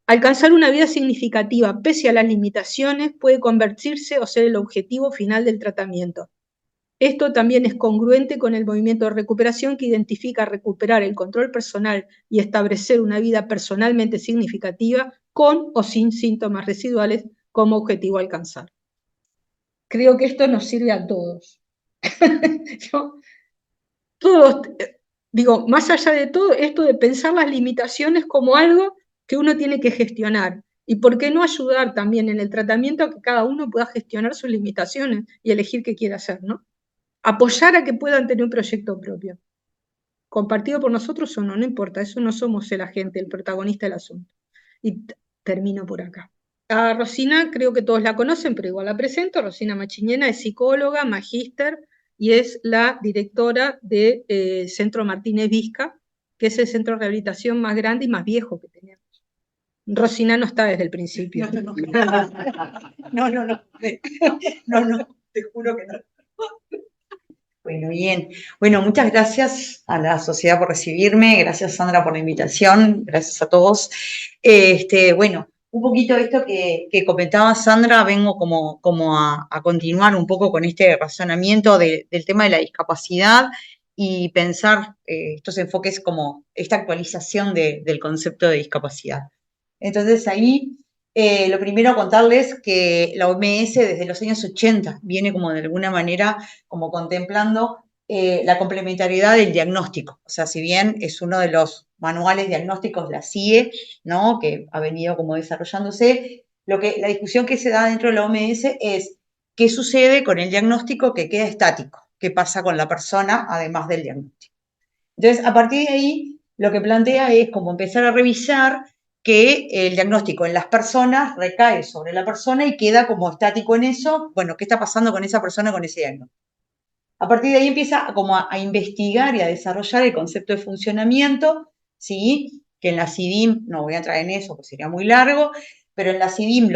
Alcanzar una vida significativa pese a las limitaciones puede convertirse o ser el objetivo final del tratamiento. Esto también es congruente con el movimiento de recuperación que identifica recuperar el control personal y establecer una vida personalmente significativa con o sin síntomas residuales como objetivo a alcanzar. Creo que esto nos sirve a todos. ¿No? Todos, digo, más allá de todo, esto de pensar las limitaciones como algo que uno tiene que gestionar. Y por qué no ayudar también en el tratamiento a que cada uno pueda gestionar sus limitaciones y elegir qué quiere hacer, ¿no? Apoyar a que puedan tener un proyecto propio. Compartido por nosotros o no, no importa, eso no somos el agente, el protagonista del asunto. Y termino por acá. A Rosina creo que todos la conocen, pero igual la presento. Rosina Machiñena es psicóloga, magíster y es la directora del Centro Martínez Vizca, que es el centro de rehabilitación más grande y más viejo que tenemos. Rosina no está desde el principio. No, te juro que no. Bueno, bien. Bueno, muchas gracias a la sociedad por recibirme, gracias Sandra por la invitación, gracias a todos. Bueno, un poquito de esto que comentaba Sandra, vengo como a continuar un poco con este razonamiento del tema de la discapacidad y pensar estos enfoques como esta actualización del concepto de discapacidad. Entonces ahí lo primero contarles que la OMS desde los años 80 viene como de alguna manera como contemplando la complementariedad del diagnóstico. O sea, si bien es uno de los manuales diagnósticos, la CIE, ¿no? Que ha venido como desarrollándose, la discusión que se da dentro de la OMS es qué sucede con el diagnóstico que queda estático, qué pasa con la persona además del diagnóstico. Entonces, a partir de ahí, lo que plantea es como empezar a revisar que el diagnóstico en las personas recae sobre la persona y queda como estático en eso. Bueno, ¿qué está pasando con esa persona con ese diagnóstico? A partir de ahí empieza como a investigar y a desarrollar el concepto de funcionamiento, ¿sí? Que en la CIDIM, no voy a entrar en eso porque sería muy largo, pero en la CIDIM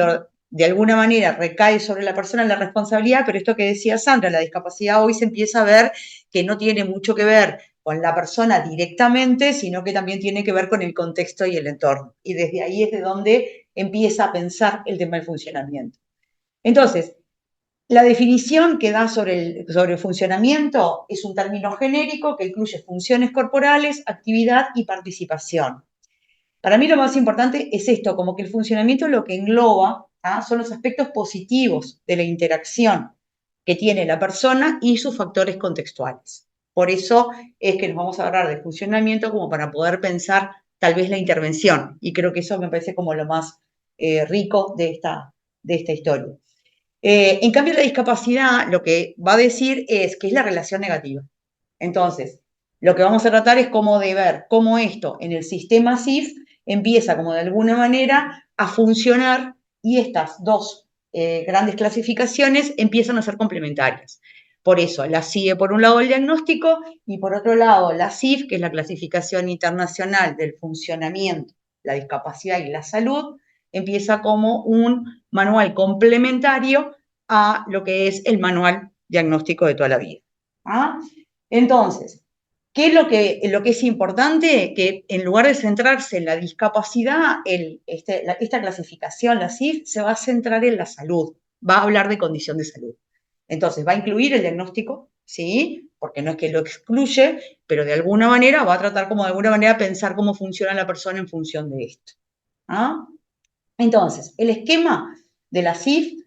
de alguna manera recae sobre la persona la responsabilidad, pero esto que decía Sandra, la discapacidad hoy se empieza a ver que no tiene mucho que ver con la persona directamente, sino que también tiene que ver con el contexto y el entorno. Y desde ahí es de donde empieza a pensar el tema del funcionamiento. Entonces, la definición que da sobre el funcionamiento es un término genérico que incluye funciones corporales, actividad y participación. Para mí lo más importante es esto, como que el funcionamiento lo que engloba son los aspectos positivos de la interacción que tiene la persona y sus factores contextuales. Por eso es que nos vamos a agarrar de funcionamiento como para poder pensar tal vez la intervención. Y creo que eso me parece como lo más rico de esta historia. En cambio, la discapacidad lo que va a decir es que es la relación negativa. Entonces, lo que vamos a tratar es como de ver cómo esto en el sistema CIF empieza como de alguna manera a funcionar y estas dos grandes clasificaciones empiezan a ser complementarias. Por eso, la CIE por un lado el diagnóstico y por otro lado la CIF, que es la clasificación internacional del funcionamiento, la discapacidad y la salud, empieza como un manual complementario a lo que es el manual diagnóstico de toda la vida. ¿Ah? Entonces, ¿qué es lo que es importante? Que en lugar de centrarse en la discapacidad, esta clasificación, la CIF, se va a centrar en la salud, va a hablar de condición de salud. Entonces, va a incluir el diagnóstico, ¿sí? Porque no es que lo excluye, pero de alguna manera va a tratar como de alguna manera pensar cómo funciona la persona en función de esto. ¿Ah? Entonces, el esquema de la CIF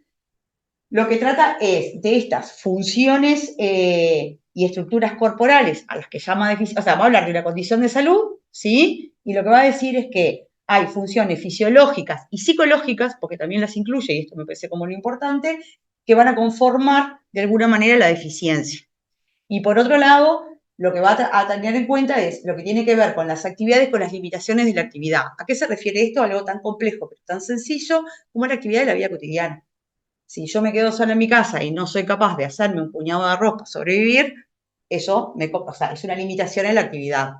lo que trata es de estas funciones y estructuras corporales a las que llama deficiencia, o sea, va a hablar de una condición de salud, ¿sí? Y lo que va a decir es que hay funciones fisiológicas y psicológicas, porque también las incluye, y esto me parece como lo importante, que van a conformar de alguna manera la deficiencia. Y por otro lado, lo que va a tener en cuenta es lo que tiene que ver con las actividades, con las limitaciones de la actividad. ¿A qué se refiere esto? Algo tan complejo, pero tan sencillo como la actividad de la vida cotidiana. Si yo me quedo sola en mi casa y no soy capaz de hacerme un puñado de arroz para sobrevivir, eso es una limitación en la actividad,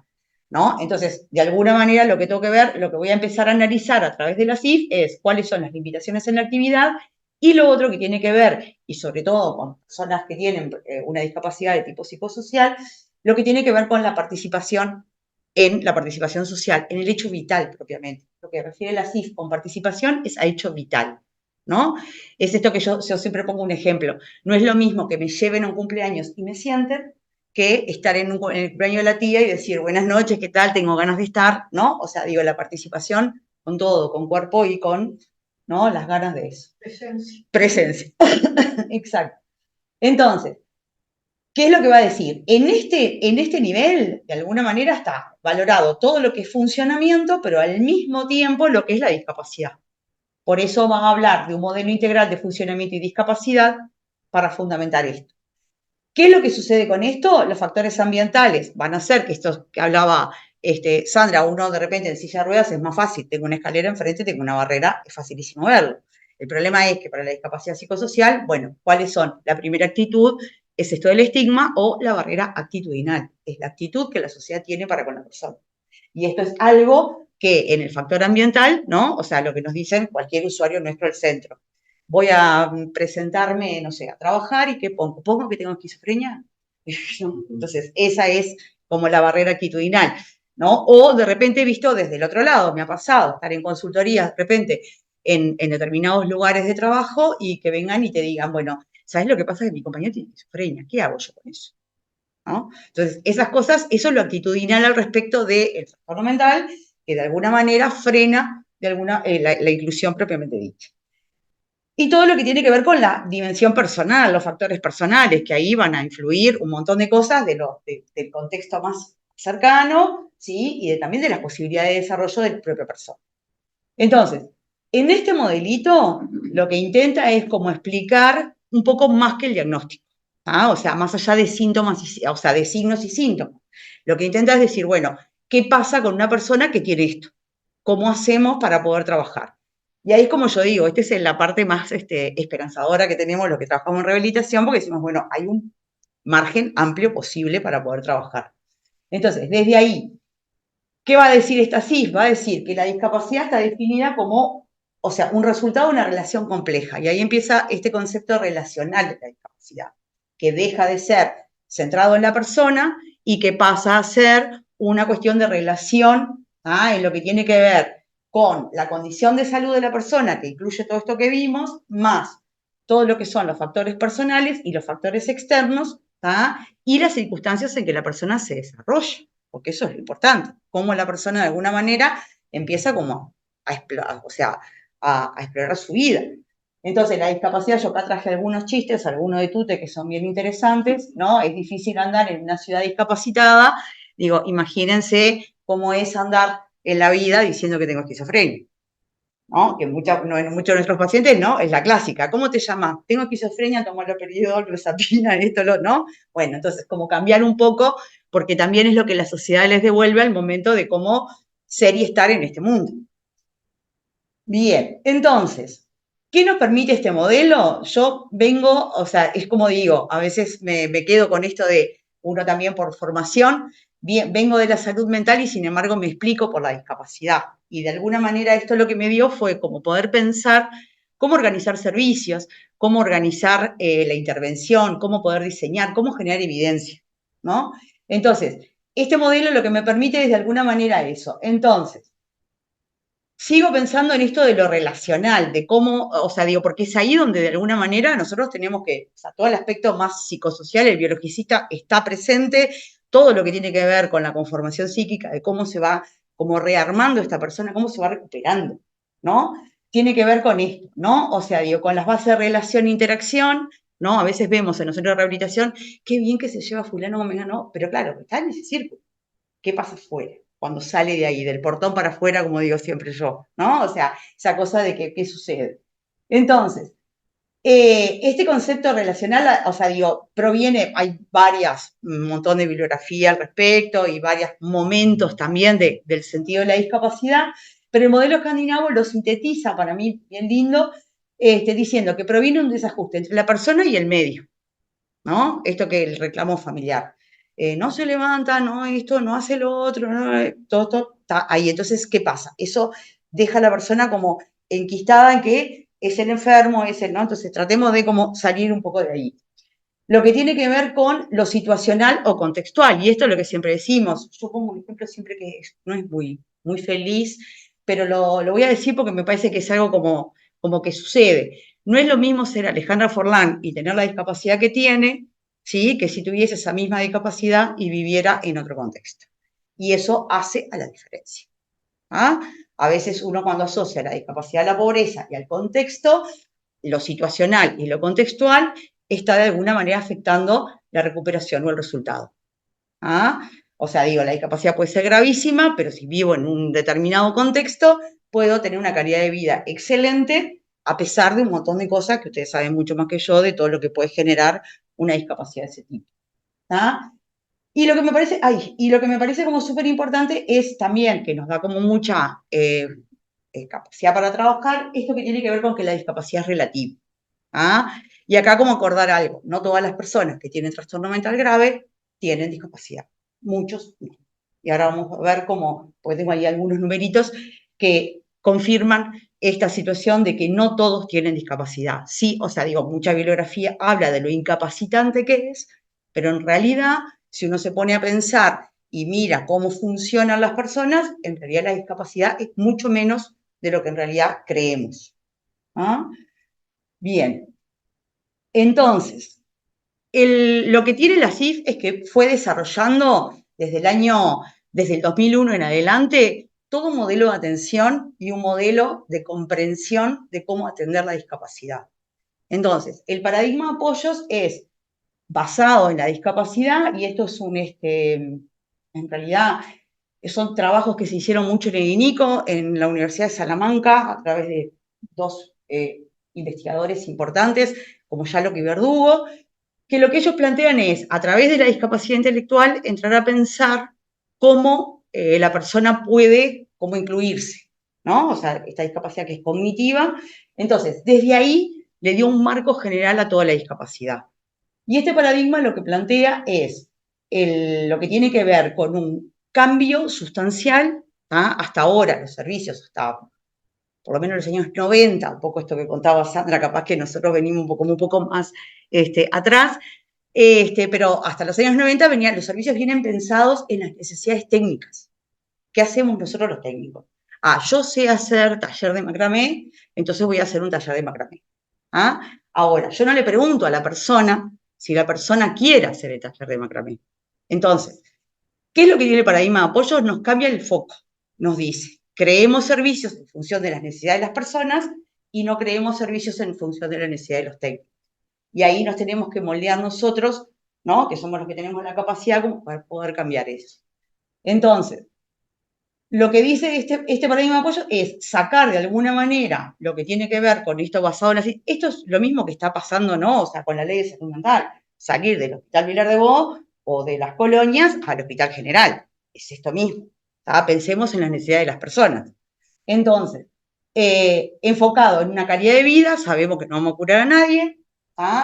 ¿no? Entonces, de alguna manera, lo que tengo que ver, lo que voy a empezar a analizar a través de la CIF es cuáles son las limitaciones en la actividad y lo otro que tiene que ver, y sobre todo con personas que tienen una discapacidad de tipo psicosocial, lo que tiene que ver con la participación en la participación social, en el hecho vital propiamente. Lo que refiere la CIF con participación es a hecho vital, ¿no? Es esto que yo siempre pongo un ejemplo. No es lo mismo que me lleven a un cumpleaños y me sienten que estar en el cumpleaños de la tía y decir, buenas noches, ¿qué tal? Tengo ganas de estar, ¿no? O sea, digo, la participación con todo, con cuerpo y con, ¿no? Las ganas de eso. Presencia. Presencia. Exacto. Entonces, ¿qué es lo que va a decir? En este nivel, de alguna manera, está valorado todo lo que es funcionamiento, pero al mismo tiempo lo que es la discapacidad. Por eso van a hablar de un modelo integral de funcionamiento y discapacidad para fundamentar esto. ¿Qué es lo que sucede con esto? Los factores ambientales van a hacer que esto que hablaba Sandra, uno de repente en silla de ruedas es más fácil, tengo una escalera enfrente, tengo una barrera, es facilísimo verlo. El problema es que para la discapacidad psicosocial, bueno, ¿cuáles son? La primera actitud es esto del estigma o la barrera actitudinal, es la actitud que la sociedad tiene para con la persona. Y esto es algo que en el factor ambiental, ¿no? O sea, lo que nos dicen cualquier usuario nuestro del centro. Voy a presentarme, no sé, a trabajar y ¿qué pongo? ¿Pongo que tengo esquizofrenia? Entonces, esa es como la barrera actitudinal, ¿no? O de repente he visto desde el otro lado, me ha pasado, estar en consultorías de repente en determinados lugares de trabajo y que vengan y te digan, bueno, ¿sabes lo que pasa? Que mi compañero tiene esquizofrenia, ¿qué hago yo con eso? ¿No? Entonces, esas cosas, eso es lo actitudinal al respecto del trastorno mental, que de alguna manera frena la inclusión propiamente dicha. Y todo lo que tiene que ver con la dimensión personal, los factores personales, que ahí van a influir un montón de cosas del contexto más cercano, ¿sí? Y también de las posibilidades de desarrollo de la propia persona. Entonces, en este modelito, lo que intenta es como explicar un poco más que el diagnóstico. O sea, más allá de síntomas, o sea, de signos y síntomas. Lo que intenta es decir, bueno, ¿qué pasa con una persona que tiene esto? ¿Cómo hacemos para poder trabajar? Y ahí, como yo digo, esta es la parte más esperanzadora que tenemos los que trabajamos en rehabilitación, porque decimos, bueno, hay un margen amplio posible para poder trabajar. Entonces, desde ahí, ¿qué va a decir esta CIF? Va a decir que la discapacidad está definida como, o sea, un resultado de una relación compleja. Y ahí empieza este concepto relacional de la discapacidad, que deja de ser centrado en la persona y que pasa a ser una cuestión de relación en lo que tiene que ver con la condición de salud de la persona, que incluye todo esto que vimos, más todo lo que son los factores personales y los factores externos, y las circunstancias en que la persona se desarrolla, porque eso es lo importante, cómo la persona de alguna manera empieza como a explorar, o sea, a explorar su vida. Entonces, la discapacidad, yo acá traje algunos chistes, algunos de Tute que son bien interesantes, ¿no? Es difícil andar en una ciudad discapacitada. Digo, imagínense cómo es andar en la vida diciendo que tengo esquizofrenia, ¿no? Que muchos de nuestros pacientes, ¿no? Es la clásica. ¿Cómo te llamas? Tengo esquizofrenia, tomo haloperidol, clozapina, esto, ¿no? Bueno, entonces, como cambiar un poco, porque también es lo que la sociedad les devuelve al momento de cómo ser y estar en este mundo. Bien, entonces, ¿qué nos permite este modelo? Yo vengo, o sea, es como digo, a veces me quedo con esto de uno también por formación, bien, vengo de la salud mental y sin embargo me explico por la discapacidad. Y de alguna manera esto lo que me dio fue como poder pensar cómo organizar servicios, cómo organizar la intervención, cómo poder diseñar, cómo generar evidencia, ¿no? Entonces, este modelo lo que me permite es de alguna manera eso. Entonces, sigo pensando en esto de lo relacional, de cómo, o sea, digo, porque es ahí donde de alguna manera nosotros tenemos que, o sea, todo el aspecto más psicosocial, el biologicista está presente, todo lo que tiene que ver con la conformación psíquica, de cómo se va como rearmando esta persona, cómo se va recuperando, ¿no? Tiene que ver con esto, ¿no? O sea, digo, con las bases de relación e interacción, ¿no? A veces vemos en los centros de rehabilitación, qué bien que se lleva fulano o mengano, pero claro, está en ese círculo. ¿Qué pasa afuera? Cuando sale de ahí, del portón para afuera, como digo siempre yo, ¿no? O sea, esa cosa de que, ¿qué sucede? Entonces, Este concepto relacional, o sea, digo, proviene, hay un montón de bibliografía al respecto y varios momentos también del sentido de la discapacidad, pero el modelo escandinavo lo sintetiza, para mí, bien lindo, diciendo que proviene un desajuste entre la persona y el medio, ¿no? Esto que el reclamo familiar. No se levanta, no esto, no hace lo otro, no, todo está ahí. Entonces, ¿qué pasa? Eso deja a la persona como enquistada en que es el enfermo, es el, ¿no? Entonces, tratemos de como salir un poco de ahí. Lo que tiene que ver con lo situacional o contextual, y esto es lo que siempre decimos. Yo pongo un ejemplo siempre que no es muy feliz, pero lo voy a decir porque me parece que es algo como que sucede. No es lo mismo ser Alejandra Forlán y tener la discapacidad que tiene, ¿sí? Que si tuviese esa misma discapacidad y viviera en otro contexto. Y eso hace a la diferencia. ¿Ah? A veces uno cuando asocia la discapacidad a la pobreza y al contexto, lo situacional y lo contextual está de alguna manera afectando la recuperación o el resultado. ¿Ah? O sea, digo, la discapacidad puede ser gravísima, pero si vivo en un determinado contexto, puedo tener una calidad de vida excelente, a pesar de un montón de cosas que ustedes saben mucho más que yo de todo lo que puede generar una discapacidad de ese tipo. ¿Ah? Y lo que me parece como súper importante es también que nos da como mucha capacidad para trabajar, esto que tiene que ver con que la discapacidad es relativa. ¿Ah? Y acá como acordar algo, no todas las personas que tienen trastorno mental grave tienen discapacidad, muchos no. Y ahora vamos a ver cómo, pues tengo ahí algunos numeritos que confirman esta situación de que no todos tienen discapacidad. Sí, o sea, digo, mucha bibliografía habla de lo incapacitante que es, pero en realidad, si uno se pone a pensar y mira cómo funcionan las personas, en realidad la discapacidad es mucho menos de lo que en realidad creemos. ¿Ah? Bien, entonces, lo que tiene la CIF es que fue desarrollando desde el 2001 en adelante, todo un modelo de atención y un modelo de comprensión de cómo atender la discapacidad. Entonces, el paradigma de apoyos es basado en la discapacidad y esto es en realidad, son trabajos que se hicieron mucho en el INICO, en la Universidad de Salamanca, a través de dos investigadores importantes, como Yalok y Verdugo, que lo que ellos plantean es, a través de la discapacidad intelectual, entrar a pensar cómo la persona puede, cómo incluirse, ¿no? O sea, esta discapacidad que es cognitiva. Entonces, desde ahí le dio un marco general a toda la discapacidad. Y este paradigma lo que plantea es lo que tiene que ver con un cambio sustancial. Hasta ahora los servicios, hasta por lo menos en los años 90, un poco esto que contaba Sandra, capaz que nosotros venimos un poco más atrás, pero hasta los años 90 los servicios vienen pensados en las necesidades técnicas. ¿Qué hacemos nosotros los técnicos? Yo sé hacer taller de macramé, entonces voy a hacer un taller de macramé. Ahora, yo no le pregunto a la persona si la persona quiere hacer el taller de macramé. Entonces, ¿qué es lo que tiene el paradigma de apoyo? Nos cambia el foco. Nos dice, creemos servicios en función de las necesidades de las personas y no creemos servicios en función de la necesidad de los técnicos. Y ahí nos tenemos que moldear nosotros, ¿no? Que somos los que tenemos la capacidad como para poder cambiar eso. Entonces, lo que dice este paradigma de apoyo es sacar de alguna manera lo que tiene que ver con esto basado en la... Esto es lo mismo que está pasando, ¿no? O sea, con la ley de salud mental. Salir del Hospital Vilar de Bo o de las colonias al Hospital General. Es esto mismo. Pensemos en las necesidades de las personas. Entonces, enfocado en una calidad de vida, sabemos que no vamos a curar a nadie,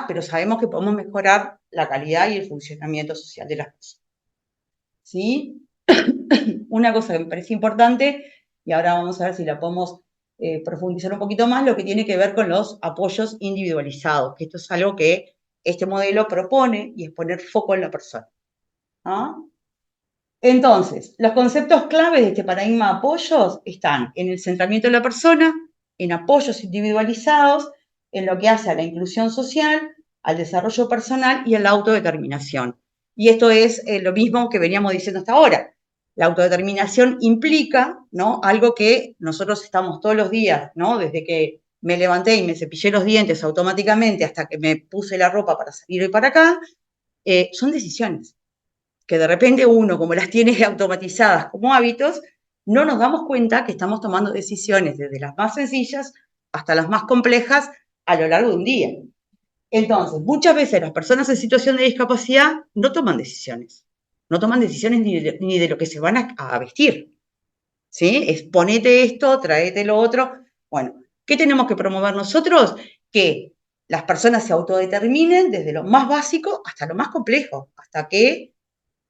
pero sabemos que podemos mejorar la calidad y el funcionamiento social de las personas. ¿Sí? Una cosa que me parece importante, y ahora vamos a ver si la podemos profundizar un poquito más, lo que tiene que ver con los apoyos individualizados, que esto es algo que este modelo propone y es poner foco en la persona. Entonces, los conceptos claves de este paradigma de apoyos están en el centramiento de la persona, en apoyos individualizados, en lo que hace a la inclusión social, al desarrollo personal y a la autodeterminación. Y esto es lo mismo que veníamos diciendo hasta ahora. La autodeterminación implica, ¿no?, algo que nosotros estamos todos los días, ¿no?, desde que me levanté y me cepillé los dientes automáticamente hasta que me puse la ropa para salir hoy para acá, son decisiones que de repente uno, como las tiene automatizadas como hábitos, no nos damos cuenta que estamos tomando decisiones desde las más sencillas hasta las más complejas a lo largo de un día. Entonces, muchas veces las personas en situación de discapacidad no toman decisiones. No toman decisiones ni de lo que se van a vestir. ¿Sí? Es ponete esto, traete lo otro. Bueno, ¿qué tenemos que promover nosotros? Que las personas se autodeterminen desde lo más básico hasta lo más complejo, hasta que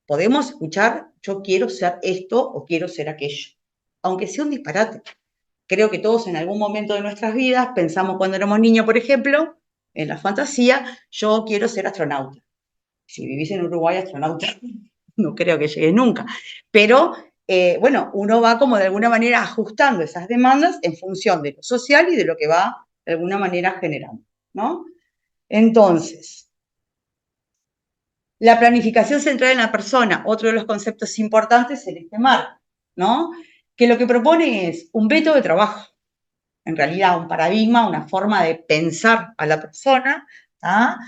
podemos escuchar, yo quiero ser esto o quiero ser aquello, aunque sea un disparate. Creo que todos en algún momento de nuestras vidas pensamos cuando éramos niños, por ejemplo, en la fantasía, yo quiero ser astronauta. Si vivís en Uruguay, astronauta, no creo que llegues nunca. Pero, bueno, uno va como de alguna manera ajustando esas demandas en función de lo social y de lo que va de alguna manera generando, ¿no? Entonces, la planificación centrada en la persona, otro de los conceptos importantes en este marco, ¿no? Que lo que propone es un método de trabajo, en realidad un paradigma, una forma de pensar a la persona, ¿ah?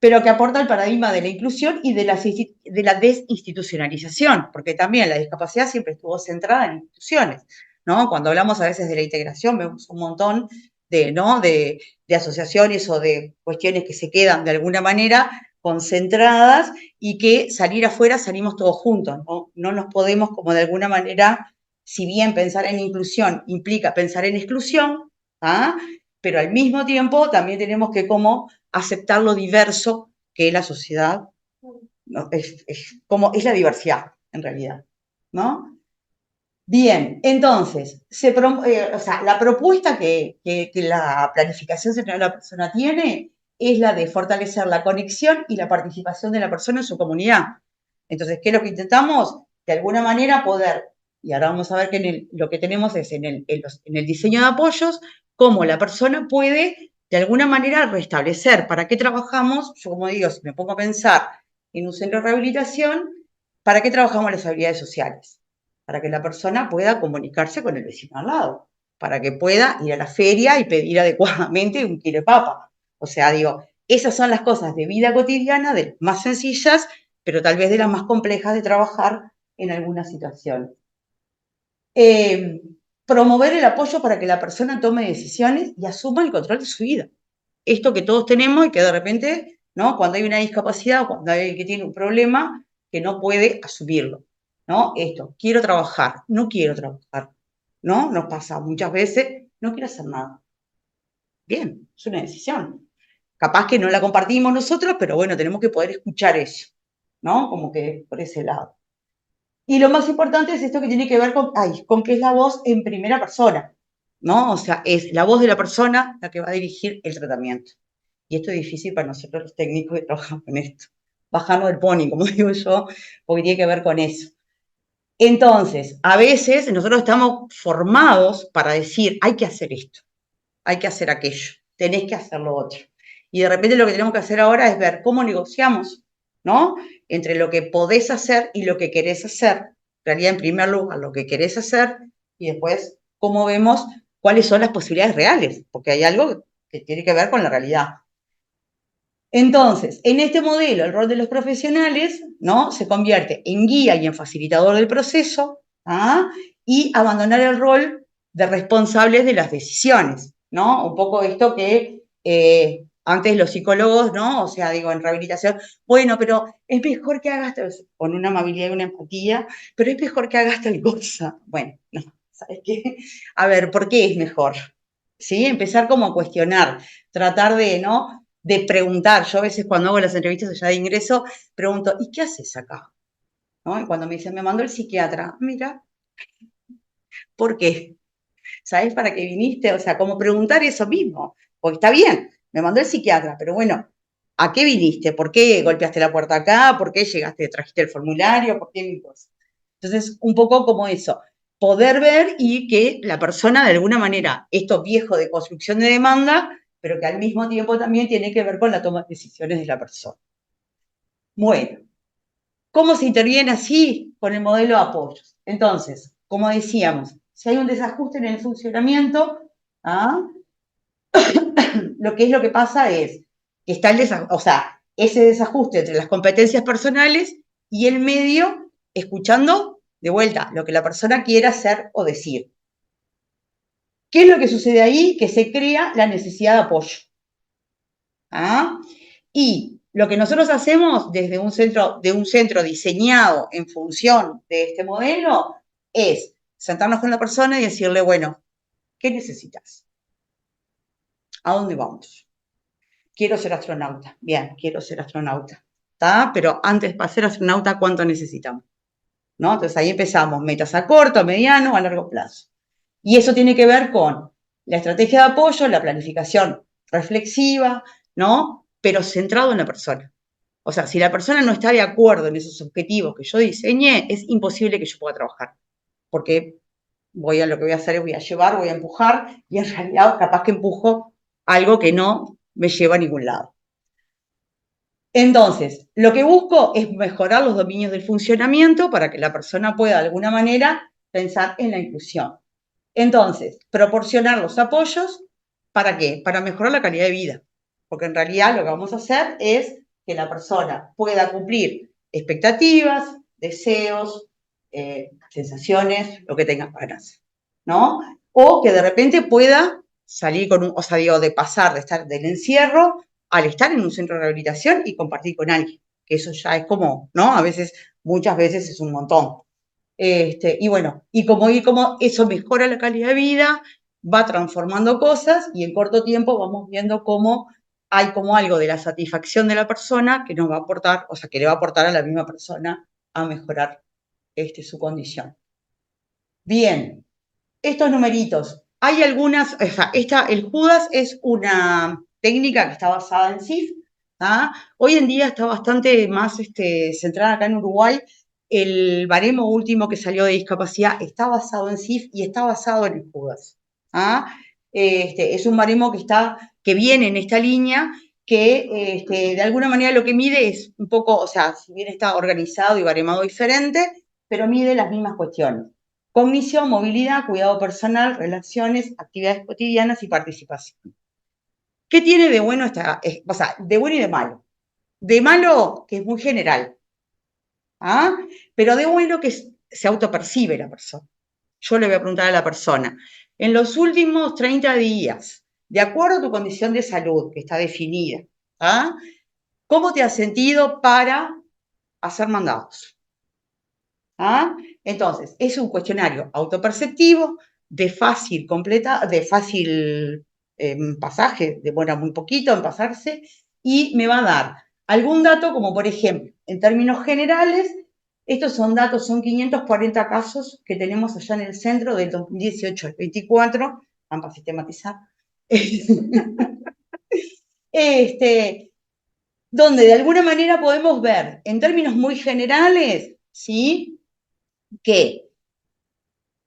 Pero que aporta el paradigma de la inclusión y de la desinstitucionalización, porque también la discapacidad siempre estuvo centrada en instituciones, ¿no? Cuando hablamos a veces de la integración, vemos un montón de, ¿no? de asociaciones o de cuestiones que se quedan de alguna manera concentradas y que salir afuera salimos todos juntos, ¿no? No nos podemos como de alguna manera, si bien pensar en inclusión implica pensar en exclusión, ¿ah? Pero al mismo tiempo también tenemos que como aceptar lo diverso que es la sociedad, ¿no? Es la diversidad, en realidad, ¿no? Bien, entonces, o sea, la propuesta que la planificación central de la persona tiene es la de fortalecer la conexión y la participación de la persona en su comunidad. Entonces, ¿qué es lo que intentamos? De alguna manera poder, y ahora vamos a ver que lo que tenemos es en el diseño de apoyos, cómo la persona puede de alguna manera restablecer. ¿Para qué trabajamos? Yo, como digo, si me pongo a pensar en un centro de rehabilitación, ¿para qué trabajamos las habilidades sociales? Para que la persona pueda comunicarse con el vecino al lado, para que pueda ir a la feria y pedir adecuadamente un kilo de papa. O sea, digo, esas son las cosas de vida cotidiana, de las más sencillas, pero tal vez de las más complejas de trabajar en alguna situación. Promover el apoyo para que la persona tome decisiones y asuma el control de su vida. Esto que todos tenemos y que de repente, ¿no? Cuando hay una discapacidad o cuando hay alguien que tiene un problema, que no puede asumirlo, ¿no? Esto, quiero trabajar, no quiero trabajar, ¿no? Nos pasa muchas veces, no quiero hacer nada. Bien, es una decisión. Capaz que no la compartimos nosotros, pero bueno, tenemos que poder escuchar eso, ¿no? Como que por ese lado. Y lo más importante es esto que tiene que ver con que es la voz en primera persona, ¿no? O sea, es la voz de la persona la que va a dirigir el tratamiento. Y esto es difícil para nosotros los técnicos que trabajamos con esto. Bajarnos del pony, como digo yo, porque tiene que ver con eso. Entonces, a veces nosotros estamos formados para decir, hay que hacer esto, hay que hacer aquello, tenés que hacer lo otro. Y de repente lo que tenemos que hacer ahora es ver cómo negociamos, ¿no? Entre lo que podés hacer y lo que querés hacer. En realidad, en primer lugar, lo que querés hacer y después cómo vemos cuáles son las posibilidades reales, porque hay algo que tiene que ver con la realidad. Entonces, en este modelo, el rol de los profesionales, ¿no? Se convierte en guía y en facilitador del proceso, ¿ah? Y abandonar el rol de responsables de las decisiones, ¿no? Un poco esto que antes los psicólogos, ¿no? O sea, digo, en rehabilitación, bueno, pero es mejor que hagas, con una amabilidad y una empatía, pero es mejor que hagas tal cosa. Bueno, no, ¿sabes qué? A ver, ¿por qué es mejor? ¿Sí? Empezar como a cuestionar, tratar de, ¿no? De preguntar. Yo a veces cuando hago las entrevistas allá de ingreso, pregunto, ¿y qué haces acá? ¿No? Y cuando me dicen, me mandó el psiquiatra, mira, ¿por qué? ¿Sabes para qué viniste? O sea, como preguntar eso mismo, porque está bien, me mandó el psiquiatra, pero bueno, ¿a qué viniste? ¿Por qué golpeaste la puerta acá? ¿Por qué llegaste, trajiste el formulario? ¿Por qué mi cosa? Entonces, un poco como eso, poder ver y que la persona de alguna manera, esto viejo de construcción de demanda, pero que al mismo tiempo también tiene que ver con la toma de decisiones de la persona. Bueno, ¿cómo se interviene así con el modelo de apoyos? Entonces, como decíamos, si hay un desajuste en el funcionamiento, ¿ah? Lo que pasa es que está o sea, ese desajuste entre las competencias personales y el medio, escuchando de vuelta lo que la persona quiera hacer o decir. ¿Qué es lo que sucede ahí? Que se crea la necesidad de apoyo. ¿Ah? Y lo que nosotros hacemos desde un centro diseñado en función de este modelo es sentarnos con la persona y decirle, bueno, ¿qué necesitas? ¿A dónde vamos? Quiero ser astronauta. Bien, quiero ser astronauta. ¿Está? Pero antes, para ser astronauta, ¿cuánto necesitamos? ¿No? Entonces ahí empezamos, metas a corto, a mediano, a largo plazo. Y eso tiene que ver con la estrategia de apoyo, la planificación reflexiva, ¿no? Pero centrado en la persona. O sea, si la persona no está de acuerdo en esos objetivos que yo diseñé, es imposible que yo pueda trabajar. Porque lo que voy a hacer es voy a llevar, voy a empujar, y en realidad capaz que empujo algo que no me lleva a ningún lado. Entonces, lo que busco es mejorar los dominios del funcionamiento para que la persona pueda de alguna manera pensar en la inclusión. Entonces, proporcionar los apoyos, ¿para qué? Para mejorar la calidad de vida. Porque en realidad lo que vamos a hacer es que la persona pueda cumplir expectativas, deseos, sensaciones, lo que tenga ganas, ¿no? O que de repente pueda salir con o sea, digo, de pasar de estar del encierro al estar en un centro de rehabilitación y compartir con alguien, que eso ya es como, ¿no? A veces, muchas veces es un montón. Y bueno, y como eso mejora la calidad de vida, va transformando cosas y en corto tiempo vamos viendo cómo hay como algo de la satisfacción de la persona que nos va a aportar, o sea, que le va a aportar a la misma persona a mejorar su condición. Bien, estos numeritos. Hay algunas, o sea, el Judas es una técnica que está basada en CIF. ¿Ah? Hoy en día está bastante más centrada acá en Uruguay. El baremo último que salió de discapacidad está basado en CIF y está basado en el Judas. ¿Ah? Es un baremo que viene en esta línea que de alguna manera lo que mide es un poco, o sea, si bien está organizado y baremado diferente, pero mide las mismas cuestiones. Cognición, movilidad, cuidado personal, relaciones, actividades cotidianas y participación. ¿Qué tiene de bueno o sea, de bueno y de malo? De malo, que es muy general, ¿ah? Pero de bueno que se autopercibe la persona. Yo le voy a preguntar a la persona, en los últimos 30 días, de acuerdo a tu condición de salud, que está definida, ¿ah? ¿Cómo te has sentido para hacer mandados? ¿Ah? Entonces, es un cuestionario autoperceptivo, de fácil pasaje, demora muy poquito en pasarse, y me va a dar algún dato, como por ejemplo, en términos generales, estos son datos, son 540 casos que tenemos allá en el centro del 2018 al 24, van para sistematizar, donde de alguna manera podemos ver, en términos muy generales, ¿sí?, que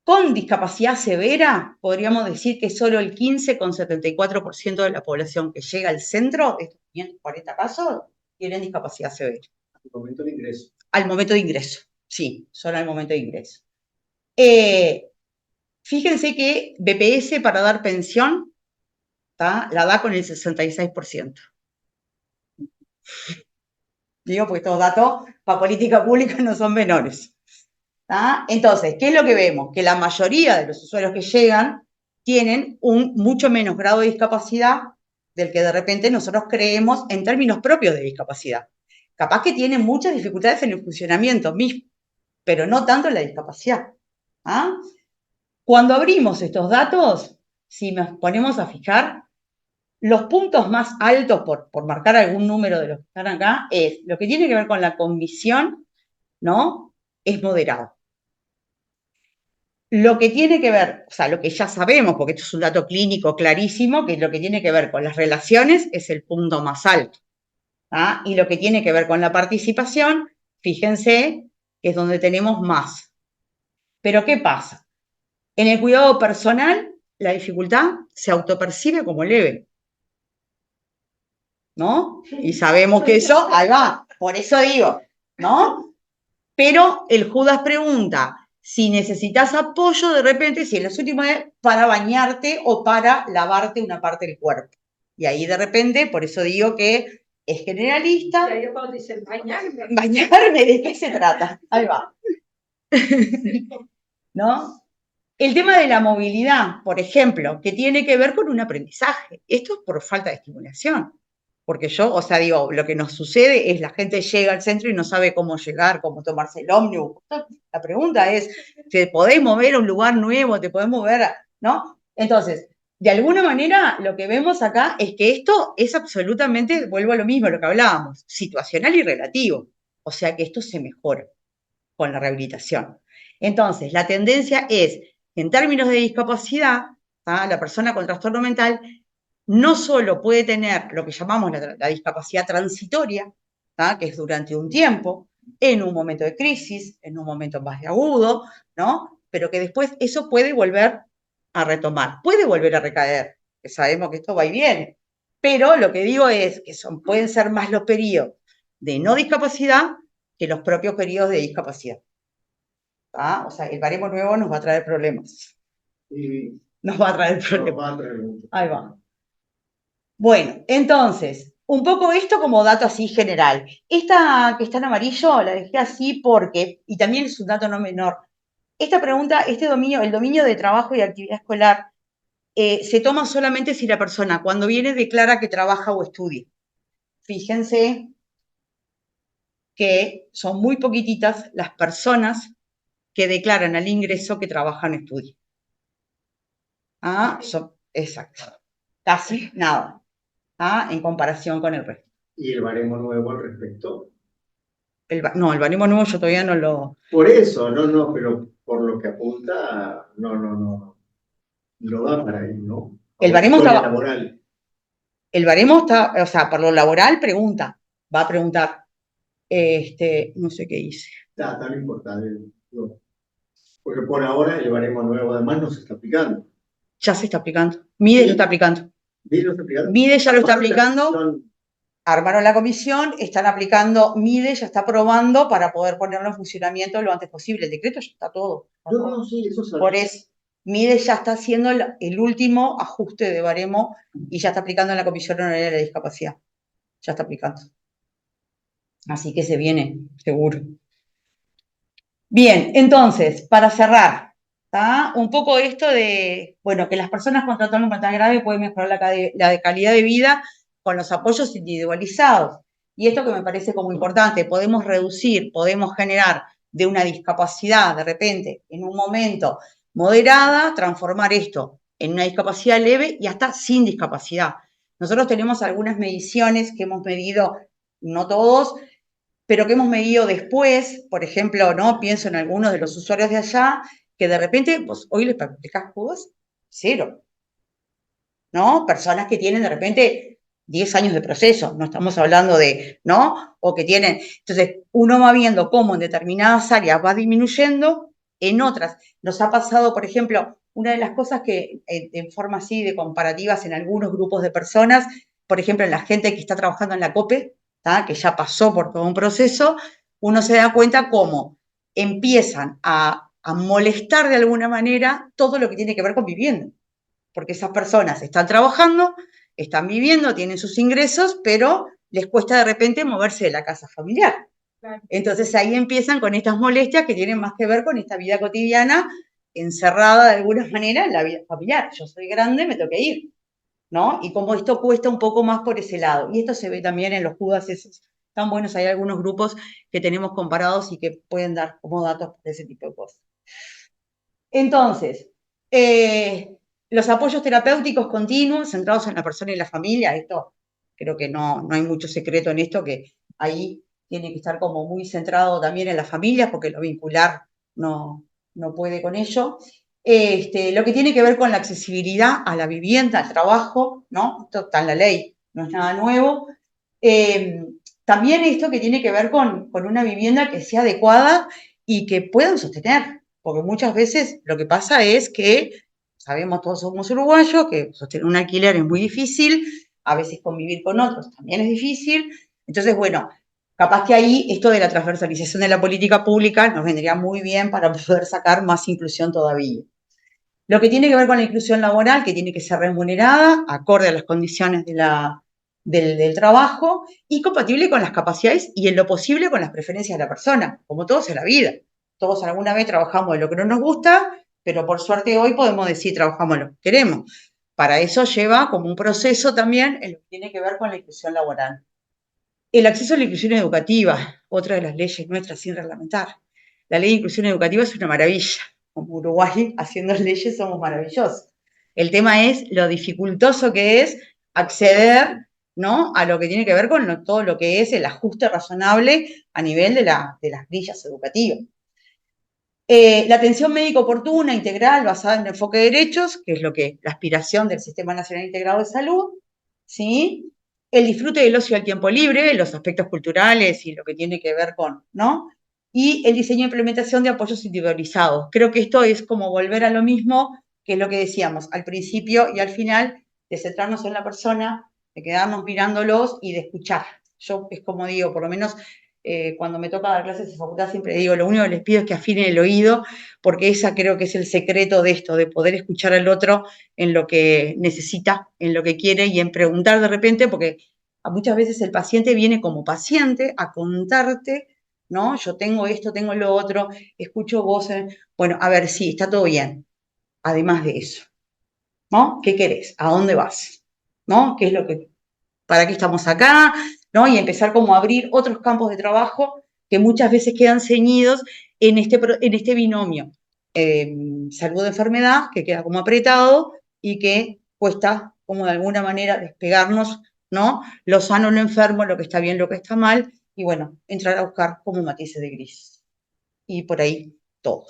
con discapacidad severa, podríamos decir que solo el 15,74% de la población que llega al centro, estos 540 casos, tienen discapacidad severa. Al momento de ingreso. Al momento de ingreso, sí, solo al momento de ingreso. Fíjense que BPS para dar pensión, la da con el 66%. Digo, porque estos datos para política pública no son menores. Entonces, ¿qué es lo que vemos? Que la mayoría de los usuarios que llegan tienen un mucho menos grado de discapacidad del que de repente nosotros creemos en términos propios de discapacidad. Capaz que tienen muchas dificultades en el funcionamiento mismo, pero no tanto en la discapacidad. Cuando abrimos estos datos, si nos ponemos a fijar, los puntos más altos, por marcar algún número de los que están acá, es lo que tiene que ver con la cognición, ¿no? Es moderado. Lo que tiene que ver, o sea, lo que ya sabemos, porque esto es un dato clínico clarísimo, que lo que tiene que ver con las relaciones es el punto más alto. Y lo que tiene que ver con la participación, fíjense, que es donde tenemos más. Pero ¿qué pasa? En el cuidado personal, la dificultad se autopercibe como leve, ¿no? Y sabemos que eso, ahí va, por eso digo, ¿no? Pero el Judas pregunta, si necesitas apoyo de repente, si en los últimos días, para bañarte o para lavarte una parte del cuerpo. Y ahí de repente, por eso digo que es generalista. Y ahí cuando dicen bañarme. Bañarme, ¿de qué se trata? Ahí va. ¿No? El tema de la movilidad, por ejemplo, que tiene que ver con un aprendizaje. Esto es por falta de estimulación. Porque yo, o sea, digo, lo que nos sucede es la gente llega al centro y no sabe cómo llegar, cómo tomarse el ómnibus. La pregunta es, ¿te podés mover a un lugar nuevo? ¿Te podés mover ¿no? Entonces, de alguna manera, lo que vemos acá es que esto es absolutamente, vuelvo a lo mismo, lo que hablábamos, situacional y relativo. O sea que esto se mejora con la rehabilitación. Entonces, la tendencia es, en términos de discapacidad, la persona con trastorno mental no solo puede tener lo que llamamos la discapacidad transitoria, que es durante un tiempo, en un momento de crisis, en un momento más de agudo, ¿no? Pero que después eso puede volver a retomar, puede volver a recaer, que sabemos que esto va y viene. Pero lo que digo es que pueden ser más los periodos de no discapacidad que los propios periodos de discapacidad. O sea, el baremo nuevo nos va a traer problemas. Nos va a traer problemas. Ahí va. Bueno, entonces, un poco esto como dato así general. Esta que está en amarillo la dejé así porque, y también es un dato no menor, esta pregunta, el dominio de trabajo y actividad escolar, se toma solamente si la persona cuando viene declara que trabaja o estudia. Fíjense que son muy poquititas las personas que declaran al ingreso que trabajan o estudian. Exacto. Casi nada, en comparación con el resto. ¿Y el baremo nuevo al respecto? No, el baremo nuevo yo todavía no lo... Por eso, no, pero por lo que apunta, no va para ahí, ¿no? El baremo está... laboral. El baremo está, o sea, por lo laboral pregunta, va a preguntar, no sé qué hice. Está tan importante, no. Porque por ahora el baremo nuevo además no se está aplicando. Ya se está aplicando. MIDE lo está aplicando. ¿MIDE lo está aplicando? MIDE ya lo está aplicando. Armaron la comisión, están aplicando MIDE, ya está aprobando para poder ponerlo en funcionamiento lo antes posible. El decreto ya está todo. No, sí, eso es Por eso, MIDE ya está haciendo el último ajuste de baremo y ya está aplicando en la Comisión Honoraria de la Discapacidad. Ya está aplicando. Así que se viene, seguro. Bien, entonces, para cerrar, un poco esto de, bueno, que las personas con trastorno mental grave pueden mejorar la calidad de vida con los apoyos individualizados. Y esto que me parece como importante, podemos reducir, podemos generar de una discapacidad, de repente, en un momento moderada, transformar esto en una discapacidad leve y hasta sin discapacidad. Nosotros tenemos algunas mediciones que hemos medido, no todos, pero que hemos medido después, por ejemplo, ¿no? Pienso en algunos de los usuarios de allá, que de repente, pues hoy les practicas juegos, 0. ¿No? Personas que tienen de repente 10 años de proceso, no estamos hablando de, ¿no? O que tienen, entonces uno va viendo cómo en determinadas áreas va disminuyendo, en otras. Nos ha pasado, por ejemplo, una de las cosas que en forma así de comparativas en algunos grupos de personas, por ejemplo, en la gente que está trabajando en la COPE, que ya pasó por todo un proceso, uno se da cuenta cómo empiezan a molestar de alguna manera todo lo que tiene que ver con vivienda. Porque esas personas están trabajando, están viviendo, tienen sus ingresos, pero les cuesta de repente moverse de la casa familiar. Claro. Entonces ahí empiezan con estas molestias que tienen más que ver con esta vida cotidiana encerrada de alguna manera en la vida familiar. Yo soy grande, me tengo que ir, ¿no? Y como esto cuesta un poco más por ese lado. Y esto se ve también en los judas esos tan buenos. Hay algunos grupos que tenemos comparados y que pueden dar como datos de ese tipo de cosas. Entonces, los apoyos terapéuticos continuos, centrados en la persona y la familia, esto creo que no hay mucho secreto en esto, que ahí tiene que estar como muy centrado también en la familia, porque lo vincular no puede con ello. Lo que tiene que ver con la accesibilidad a la vivienda, al trabajo, ¿no? Esto está en la ley, no es nada nuevo. También esto que tiene que ver con una vivienda que sea adecuada y que puedan sostener, porque muchas veces lo que pasa es que, sabemos todos somos uruguayos, que sostener un alquiler es muy difícil, a veces convivir con otros también es difícil, entonces, bueno, capaz que ahí esto de la transversalización de la política pública nos vendría muy bien para poder sacar más inclusión todavía. Lo que tiene que ver con la inclusión laboral, que tiene que ser remunerada, acorde a las condiciones del trabajo y compatible con las capacidades y en lo posible con las preferencias de la persona, como todos en la vida. Todos alguna vez trabajamos de lo que no nos gusta, pero por suerte hoy podemos decir trabajamos lo que queremos. para eso lleva como un proceso también en lo que tiene que ver con la inclusión laboral. El acceso a la inclusión educativa, otra de las leyes nuestras sin reglamentar. La ley de inclusión educativa es una maravilla. Como Uruguay, haciendo leyes somos maravillosos. El tema es lo dificultoso que es acceder, ¿no?, a lo que tiene que ver con todo lo que es el ajuste razonable a nivel de las grillas educativas. La atención médica oportuna, integral, basada en el enfoque de derechos, que es lo que la aspiración del Sistema Nacional Integrado de Salud, ¿sí? El disfrute del ocio al tiempo libre, los aspectos culturales y lo que tiene que ver con, ¿no? Y el diseño e implementación de apoyos individualizados. Creo que esto es como volver a lo mismo, que es lo que decíamos al principio y al final, de centrarnos en la persona, de quedarnos mirándolos y de escuchar. Yo es como digo, por lo menos cuando me toca dar clases en facultad siempre digo, lo único que les pido es que afinen el oído, porque esa creo que es el secreto de esto, de poder escuchar al otro en lo que necesita, en lo que quiere y en preguntar de repente, porque muchas veces el paciente viene como paciente a contarte, ¿no? Yo tengo esto, tengo lo otro, escucho voces, bueno, a ver, sí, está todo bien, además de eso, ¿no? ¿Qué querés? ¿A dónde vas? ¿No? ¿Qué es lo que, para qué estamos acá? ¿No? Y empezar como a abrir otros campos de trabajo que muchas veces quedan ceñidos en este binomio salud-enfermedad, que queda como apretado y que cuesta como de alguna manera despegarnos, ¿no? Lo sano, lo enfermo, lo que está bien, lo que está mal, y bueno, entrar a buscar como matices de gris. Y por ahí todo.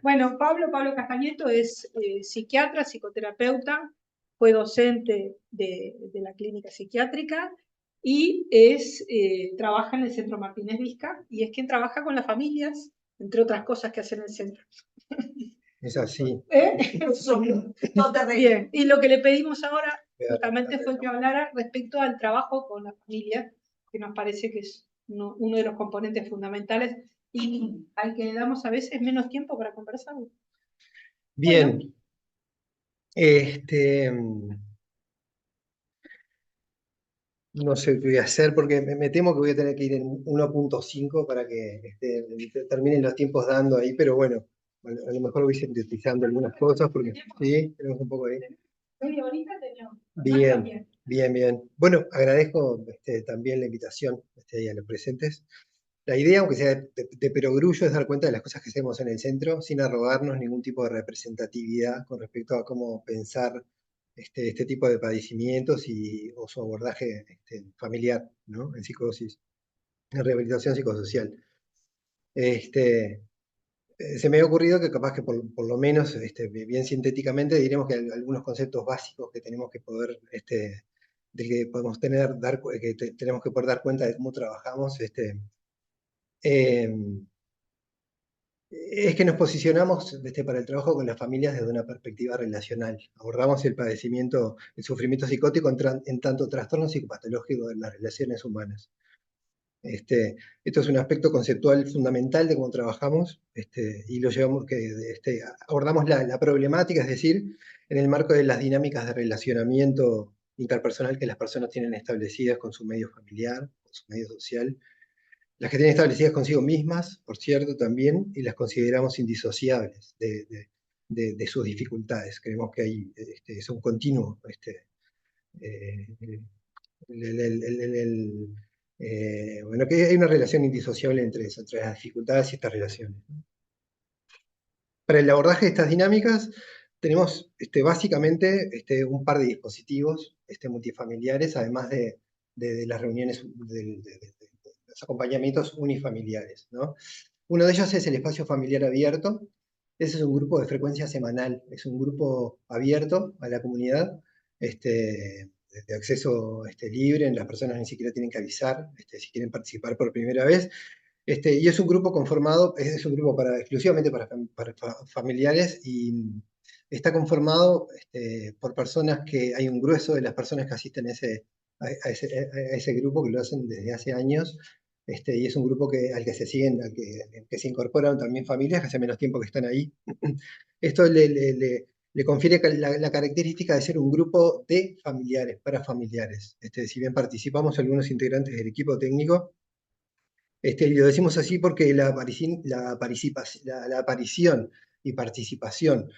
Bueno, Pablo Castañeto es psiquiatra, psicoterapeuta, fue docente de la clínica psiquiátrica y trabaja en el Centro Martínez Vizca y es quien trabaja con las familias, entre otras cosas que hace en el centro. Es así. Bien, y lo que le pedimos ahora justamente fue que hablara respecto al trabajo con las familias, que nos parece que es uno de los componentes fundamentales y al que le damos a veces menos tiempo para conversar. Bien. Bueno. No sé qué voy a hacer porque me temo que voy a tener que ir en 1.5 para que terminen los tiempos dando ahí, pero bueno, a lo mejor voy sintetizando algunas cosas porque sí, tenemos un poco ahí. Bien, bien, bien. Bueno, agradezco también la invitación a los presentes. La idea, aunque sea de perogrullo, es dar cuenta de las cosas que hacemos en el centro sin arrogarnos ningún tipo de representatividad con respecto a cómo pensar este tipo de padecimientos o su abordaje familiar, ¿no? En psicosis, en rehabilitación psicosocial. Se me ha ocurrido que capaz que por lo menos, bien sintéticamente, diremos que hay algunos conceptos básicos que tenemos que poder, del que podemos tenemos que poder dar cuenta de cómo trabajamos, es que nos posicionamos para el trabajo con las familias desde una perspectiva relacional. Abordamos el padecimiento, el sufrimiento psicótico en tanto trastorno psicopatológico de las relaciones humanas. Esto es un aspecto conceptual fundamental de cómo trabajamos y lo llevamos abordamos la problemática, es decir, en el marco de las dinámicas de relacionamiento interpersonal que las personas tienen establecidas con su medio familiar, con su medio social, las que tienen establecidas consigo mismas, por cierto, también, y las consideramos indisociables de sus dificultades. Creemos que hay, es un continuo. Bueno, que hay una relación indisociable entre eso, entre las dificultades y estas relaciones. Para el abordaje de estas dinámicas, tenemos básicamente un par de dispositivos multifamiliares, además de las reuniones los acompañamientos unifamiliares, ¿no? Uno de ellos es el espacio familiar abierto. Ese es un grupo de frecuencia semanal, es un grupo abierto a la comunidad, de acceso libre, las personas ni siquiera tienen que avisar si quieren participar por primera vez. Y es un grupo conformado, es un grupo exclusivamente para familiares y está conformado por personas que, hay un grueso de las personas que asisten a ese grupo que lo hacen desde hace años, y es un grupo al que se siguen, que se incorporan también familias que hace menos tiempo que están ahí. Esto le confiere la característica de ser un grupo de familiares, para familiares. Si bien participamos algunos integrantes del equipo técnico, y lo decimos así porque la aparición y participación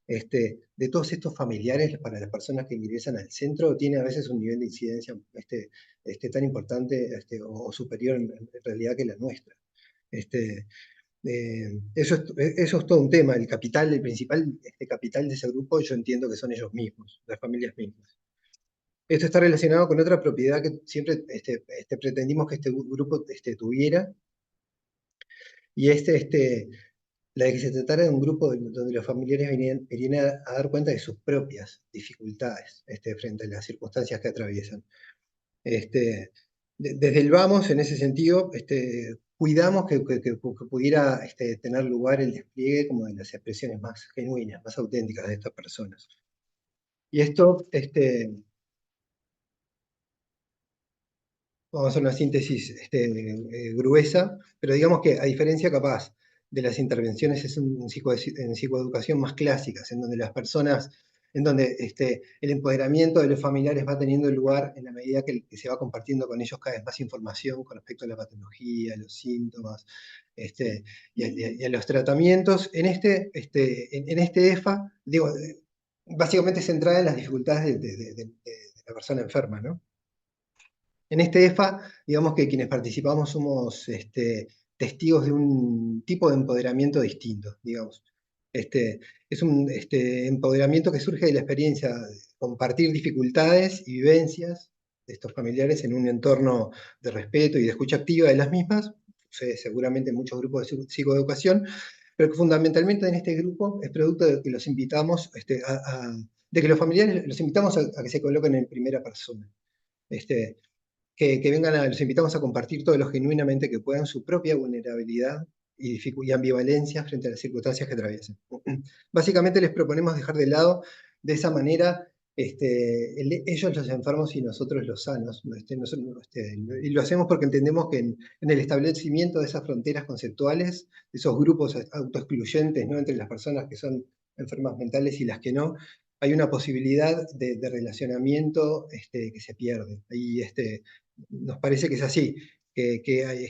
de todos estos familiares para las personas que ingresan al centro tiene a veces un nivel de incidencia tan importante o superior en realidad que la nuestra. Eso es todo un tema. El capital, el principal capital de ese grupo, yo entiendo que son ellos mismos, las familias mismas. Esto está relacionado con otra propiedad que siempre pretendimos que este grupo tuviera, y la de que se tratara de un grupo donde los familiares venían a dar cuenta de sus propias dificultades frente a las circunstancias que atraviesan. Desde el vamos, en ese sentido, cuidamos que pudiera tener lugar el despliegue como de las expresiones más genuinas, más auténticas de estas personas. Y esto, vamos a hacer una síntesis gruesa, pero digamos que a diferencia capaz de las intervenciones en psicoeducación más clásicas, en donde las personas, en donde el empoderamiento de los familiares va teniendo lugar en la medida que se va compartiendo con ellos cada vez más información con respecto a la patología, a los síntomas y a los tratamientos. En este EFA, digo, básicamente centrada en las dificultades de la persona enferma, ¿no? En este EFA, digamos que quienes participamos somos testigos de un tipo de empoderamiento distinto, digamos. Es un empoderamiento que surge de la experiencia de compartir dificultades y vivencias de estos familiares en un entorno de respeto y de escucha activa de las mismas, seguramente en muchos grupos de psicoeducación, pero que fundamentalmente en este grupo es producto de que los invitamos, de que los familiares los invitamos a que se coloquen en primera persona. Que vengan los invitamos a compartir todo lo genuinamente que puedan su propia vulnerabilidad y ambivalencia frente a las circunstancias que atraviesen. Básicamente les proponemos dejar de lado, de esa manera, ellos los enfermos y nosotros los sanos. Y lo hacemos porque entendemos que en el establecimiento de esas fronteras conceptuales, de esos grupos autoexcluyentes, ¿no?, entre las personas que son enfermas mentales y las que no, hay una posibilidad de relacionamiento que se pierde. Y nos parece que es así, que hay,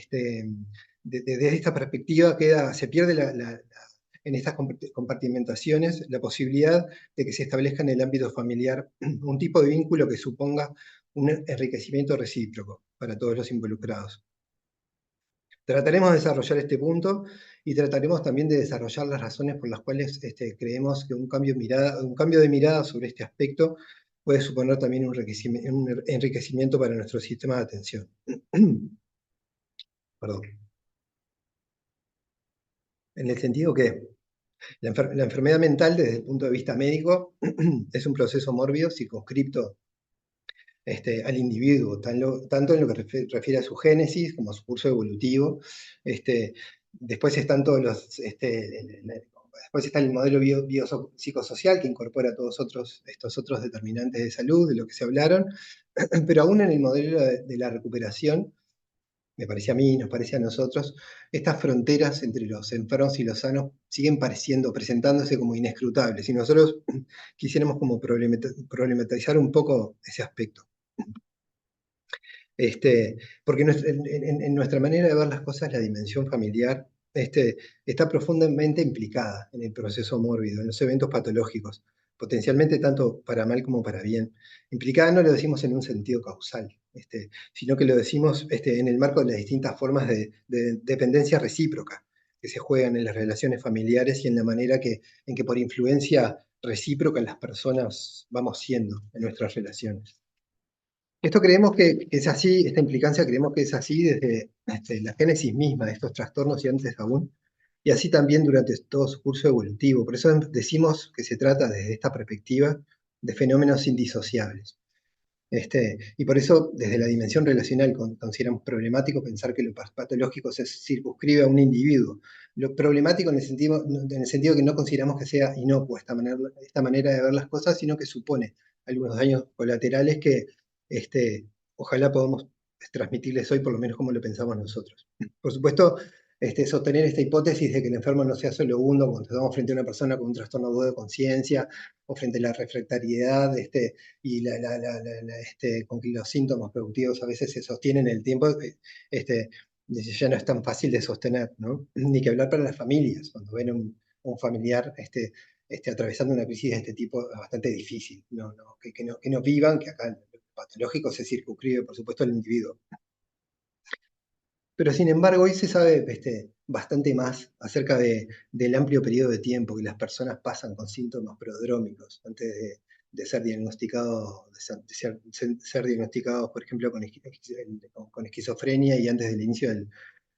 desde esta perspectiva se pierde en estas compartimentaciones la posibilidad de que se establezca en el ámbito familiar un tipo de vínculo que suponga un enriquecimiento recíproco para todos los involucrados. Trataremos de desarrollar este punto y trataremos también de desarrollar las razones por las cuales creemos que un cambio de mirada sobre este aspecto puede suponer también un enriquecimiento para nuestro sistema de atención. Perdón. En el sentido que la enfermedad mental, desde el punto de vista médico, es un proceso mórbido, circunscripto al individuo, tanto en lo que refiere a su génesis como a su curso evolutivo. Después están todos después está el modelo biopsicosocial que incorpora todos estos otros determinantes de salud, de lo que se hablaron, pero aún en el modelo de la recuperación, me parece a mí, nos parece a nosotros, estas fronteras entre los enfermos y los sanos siguen presentándose como inescrutables, y nosotros quisiéramos como problematizar un poco ese aspecto. Porque en nuestra manera de ver las cosas, la dimensión familiar está profundamente implicada en el proceso mórbido, en los eventos patológicos, potencialmente tanto para mal como para bien. Implicada no lo decimos en un sentido causal, sino que lo decimos en el marco de las distintas formas de dependencia recíproca que se juegan en las relaciones familiares y en la manera en que por influencia recíproca las personas vamos siendo en nuestras relaciones. Esto creemos que es así, esta implicancia creemos que es así desde la génesis misma de estos trastornos y antes aún, y así también durante todo su curso evolutivo. Por eso decimos que se trata desde esta perspectiva de fenómenos indisociables. Y por eso, desde la dimensión relacional, consideramos problemático pensar que lo patológico se circunscribe a un individuo. Lo problemático en el sentido que no consideramos que sea inocuo esta manera de ver las cosas, sino que supone algunos daños colaterales que ojalá podamos transmitirles hoy, por lo menos como lo pensamos nosotros. Por supuesto, sostener esta hipótesis de que el enfermo no sea solo uno cuando estamos frente a una persona con un trastorno agudo de conciencia o frente a la refractariedad y con que los síntomas productivos a veces se sostienen en el tiempo, ya no es tan fácil de sostener, ¿no? Ni que hablar para las familias, cuando ven un familiar atravesando una crisis de este tipo es bastante difícil, que no vivan, que acá lo patológico se circunscribe, por supuesto, al individuo. Pero sin embargo, hoy se sabe bastante más acerca del amplio periodo de tiempo que las personas pasan con síntomas prodrómicos antes de ser diagnosticados, ser diagnosticados, por ejemplo, con esquizofrenia y antes del inicio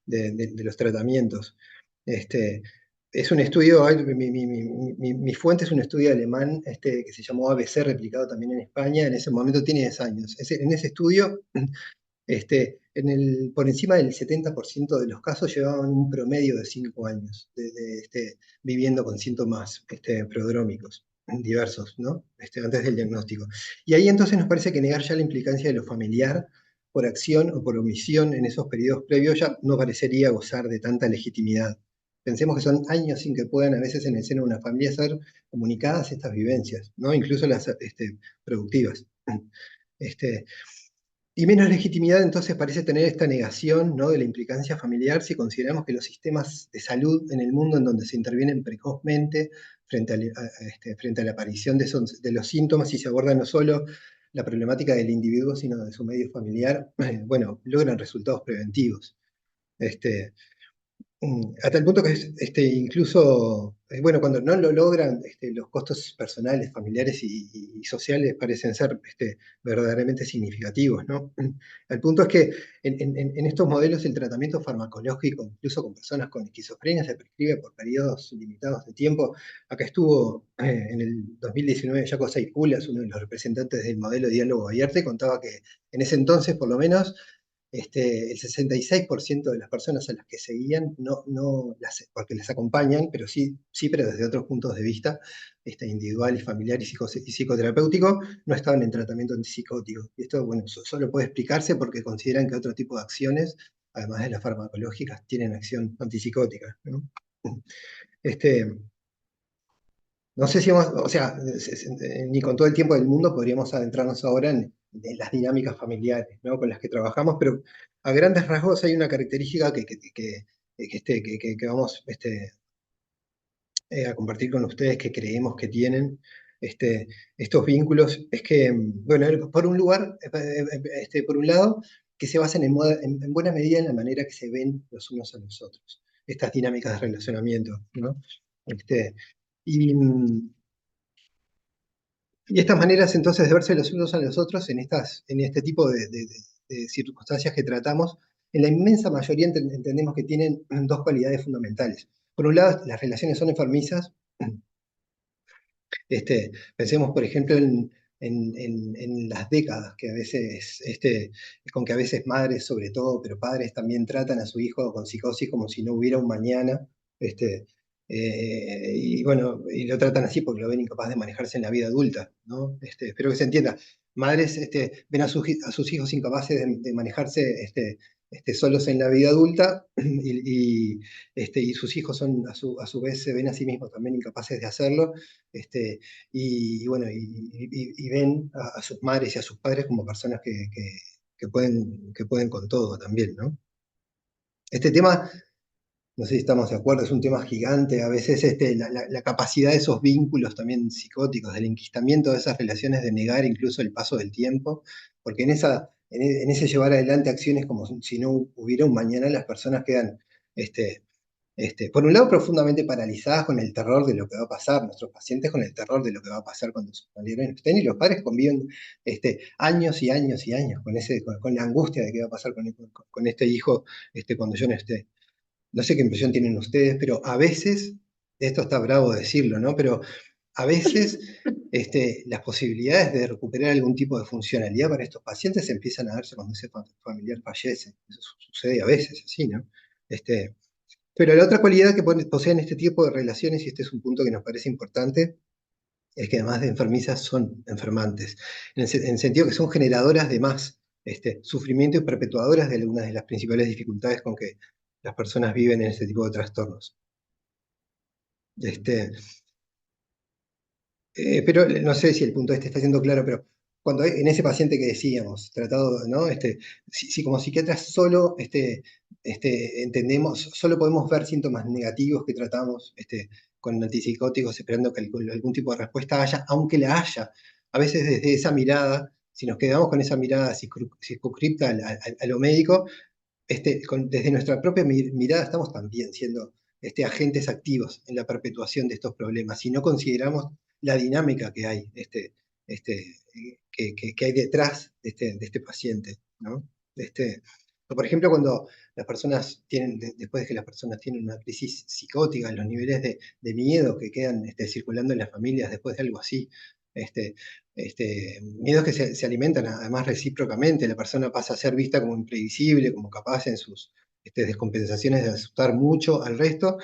de los tratamientos. Es un estudio, mi fuente es un estudio alemán que se llamó ABC, replicado también en España, en ese momento tiene 10 años. En ese estudio, por encima del 70% de los casos llevaban un promedio de 5 años viviendo con síntomas prodrómicos diversos, ¿no? Antes del diagnóstico. Y ahí entonces nos parece que negar ya la implicancia de lo familiar por acción o por omisión en esos periodos previos ya no parecería gozar de tanta legitimidad. Pensemos que son años sin que puedan a veces en el seno de una familia ser comunicadas estas vivencias, ¿no? Incluso las productivas. Y menos legitimidad entonces parece tener esta negación, ¿no?, de la implicancia familiar si consideramos que los sistemas de salud en el mundo en donde se intervienen precozmente frente a la aparición de los síntomas y se aborda no solo la problemática del individuo, sino de su medio familiar, bueno, logran resultados preventivos. A tal punto que incluso, bueno, cuando no lo logran, los costos personales, familiares y sociales parecen ser verdaderamente significativos, ¿no? El punto es que en estos modelos el tratamiento farmacológico, incluso con personas con esquizofrenia, se prescribe por periodos limitados de tiempo. Acá estuvo en el 2019 Jaco Seipulas, uno de los representantes del modelo de diálogo abierto, y contaba que en ese entonces, por lo menos, el 66% de las personas a las que seguían, porque las acompañan, pero sí, pero desde otros puntos de vista, individual y familiar y psicoterapéutico, no estaban en tratamiento antipsicótico. Y esto, bueno, solo puede explicarse porque consideran que otro tipo de acciones, además de las farmacológicas, tienen acción antipsicótica, ¿no? No sé si o sea, ni con todo el tiempo del mundo podríamos adentrarnos ahora en las dinámicas familiares, ¿no?, con las que trabajamos, pero a grandes rasgos hay una característica que vamos a compartir con ustedes, que creemos que tienen estos vínculos, es que, bueno, por un lado, que se basan en buena medida en la manera que se ven los unos a los otros, estas dinámicas de relacionamiento, ¿no? Y, y estas maneras entonces de verse los unos a los otros en este tipo de circunstancias que tratamos, en la inmensa mayoría entendemos que tienen dos cualidades fundamentales. Por un lado, las relaciones son enfermizas. Pensemos, por ejemplo, en las décadas que a veces, con que a veces madres sobre todo, pero padres también tratan a su hijo con psicosis como si no hubiera un mañana. Y bueno, y lo tratan así porque lo ven incapaz de manejarse en la vida adulta, ¿no? Espero que se entienda. Madres ven a sus hijos incapaces de manejarse solos en la vida adulta, y sus hijos son a su vez se ven a sí mismos también incapaces de hacerlo, bueno, y ven a sus madres y a sus padres como personas que pueden con todo también, ¿no? Este tema, no sé si estamos de acuerdo, es un tema gigante. A veces la capacidad de esos vínculos también psicóticos, del enquistamiento de esas relaciones, de negar incluso el paso del tiempo, porque en ese llevar adelante acciones como si no hubiera un mañana, las personas quedan, por un lado, profundamente paralizadas con el terror de lo que va a pasar, nuestros pacientes con el terror de lo que va a pasar cuando sus familiares no estén, y los padres conviven años y años y años con la angustia de qué va a pasar con este hijo cuando yo no esté. No sé qué impresión tienen ustedes, pero a veces, esto está bravo decirlo, ¿no? Pero a veces las posibilidades de recuperar algún tipo de funcionalidad para estos pacientes empiezan a darse cuando ese familiar fallece. Eso sucede a veces así, ¿no? Pero la otra cualidad que poseen este tipo de relaciones, y este es un punto que nos parece importante, es que además de enfermizas son enfermantes, en el sentido que son generadoras de más sufrimiento y perpetuadoras de algunas de las principales dificultades con que las personas viven en este tipo de trastornos. Pero no sé si el punto está siendo claro, pero cuando en ese paciente que decíamos, tratado, ¿no? Si como psiquiatras solo entendemos, solo podemos ver síntomas negativos que tratamos con antipsicóticos esperando que algún tipo de respuesta haya, aunque la haya. A veces desde esa mirada, si nos quedamos con esa mirada circunscripta a lo médico, desde nuestra propia mirada estamos también siendo agentes activos en la perpetuación de estos problemas, si no consideramos la dinámica que hay, que hay detrás de este paciente, ¿no? Por ejemplo, cuando las personas tienen, después de que las personas tienen una crisis psicótica, los niveles de miedo que quedan circulando en las familias después de algo así, miedos que se alimentan además recíprocamente, la persona pasa a ser vista como imprevisible, como capaz en sus descompensaciones de asustar mucho al resto,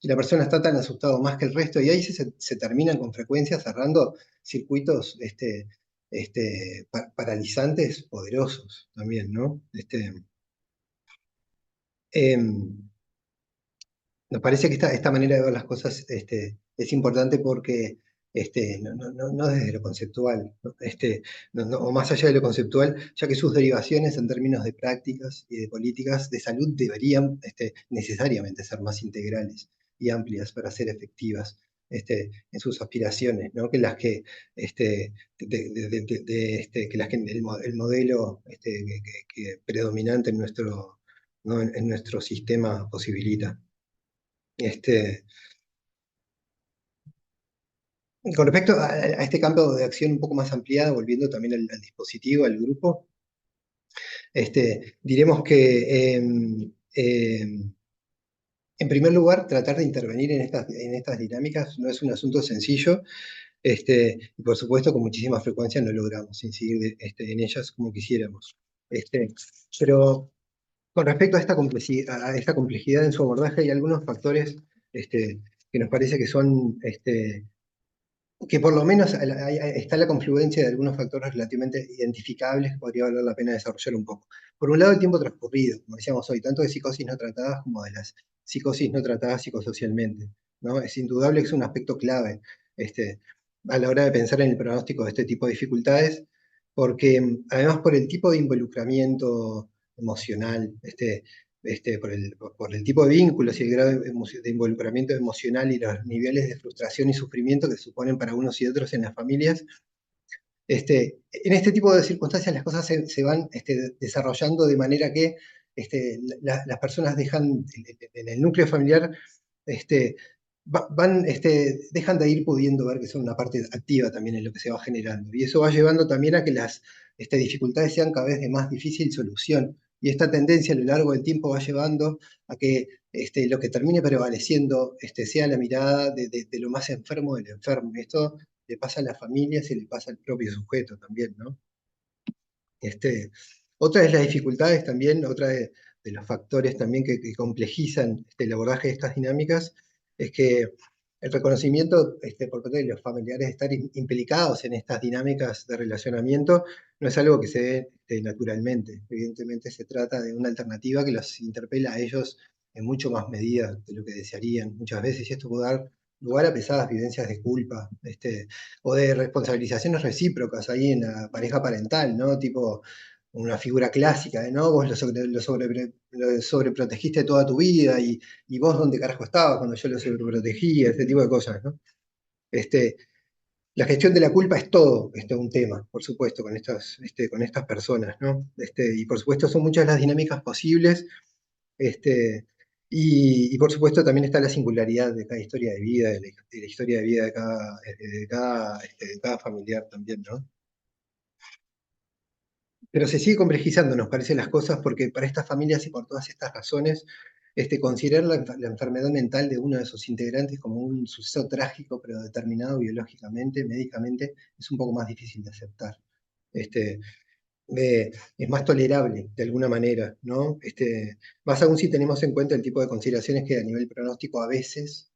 y la persona está tan asustado más que el resto, y ahí se terminan con frecuencia cerrando circuitos paralizantes poderosos también, ¿no? Nos parece que esta manera de ver las cosas es importante porque no desde lo conceptual, ¿no? O más allá de lo conceptual, ya que sus derivaciones en términos de prácticas y de políticas de salud deberían necesariamente ser más integrales y amplias para ser efectivas en sus aspiraciones, ¿no? Que las que, que las que el modelo que predominante en nuestro, ¿no? en nuestro sistema posibilita. Con respecto a este campo de acción un poco más ampliado, volviendo también al dispositivo, al grupo, diremos que en primer lugar, tratar de intervenir en estas dinámicas no es un asunto sencillo, y por supuesto con muchísima frecuencia no logramos incidir en ellas como quisiéramos. Pero con respecto a esta complejidad en su abordaje, hay algunos factores que nos parece que son que por lo menos está la confluencia de algunos factores relativamente identificables que podría valer la pena desarrollar un poco. Por un lado, el tiempo transcurrido, como decíamos hoy, tanto de psicosis no tratadas como de las psicosis no tratadas psicosocialmente, ¿no? Es indudable que es un aspecto clave a la hora de pensar en el pronóstico de este tipo de dificultades, porque además por el tipo de involucramiento emocional, por el tipo de vínculos y el grado de involucramiento emocional y los niveles de frustración y sufrimiento que suponen para unos y otros en las familias. En este tipo de circunstancias las cosas se van desarrollando de manera que las personas dejan, en el núcleo familiar, dejan de ir pudiendo ver que son una parte activa también en lo que se va generando. Y eso va llevando también a que las dificultades sean cada vez de más difícil solución. Y esta tendencia a lo largo del tiempo va llevando a que lo que termine prevaleciendo sea la mirada de lo más enfermo del enfermo. Y esto le pasa a las familias y le pasa al propio sujeto también, ¿no? Otra de las dificultades también, otra de los factores también que complejizan el abordaje de estas dinámicas, es que el reconocimiento por parte de los familiares de estar implicados en estas dinámicas de relacionamiento no es algo que se dé naturalmente. Evidentemente se trata de una alternativa que los interpela a ellos en mucho más medida de lo que desearían muchas veces, y esto puede dar lugar a pesadas vivencias de culpa, o de responsabilizaciones recíprocas ahí en la pareja parental, ¿no? Tipo una figura clásica de, ¿no? Vos lo sobreprotegiste toda tu vida y vos dónde carajo estabas cuando yo lo sobreprotegía, este tipo de cosas, ¿no? La gestión de la culpa es todo un tema, por supuesto, con estas personas, ¿no? Y por supuesto son muchas las dinámicas posibles, y por supuesto también está la singularidad de cada historia de vida, de la historia de vida de cada familiar también, ¿no? Pero se sigue complejizando, nos parecen las cosas, porque para estas familias y por todas estas razones, considerar la enfermedad mental de uno de sus integrantes como un suceso trágico, pero determinado biológicamente, médicamente, es un poco más difícil de aceptar. Es más tolerable de alguna manera, ¿no? Más aún si tenemos en cuenta el tipo de consideraciones que a nivel pronóstico a veces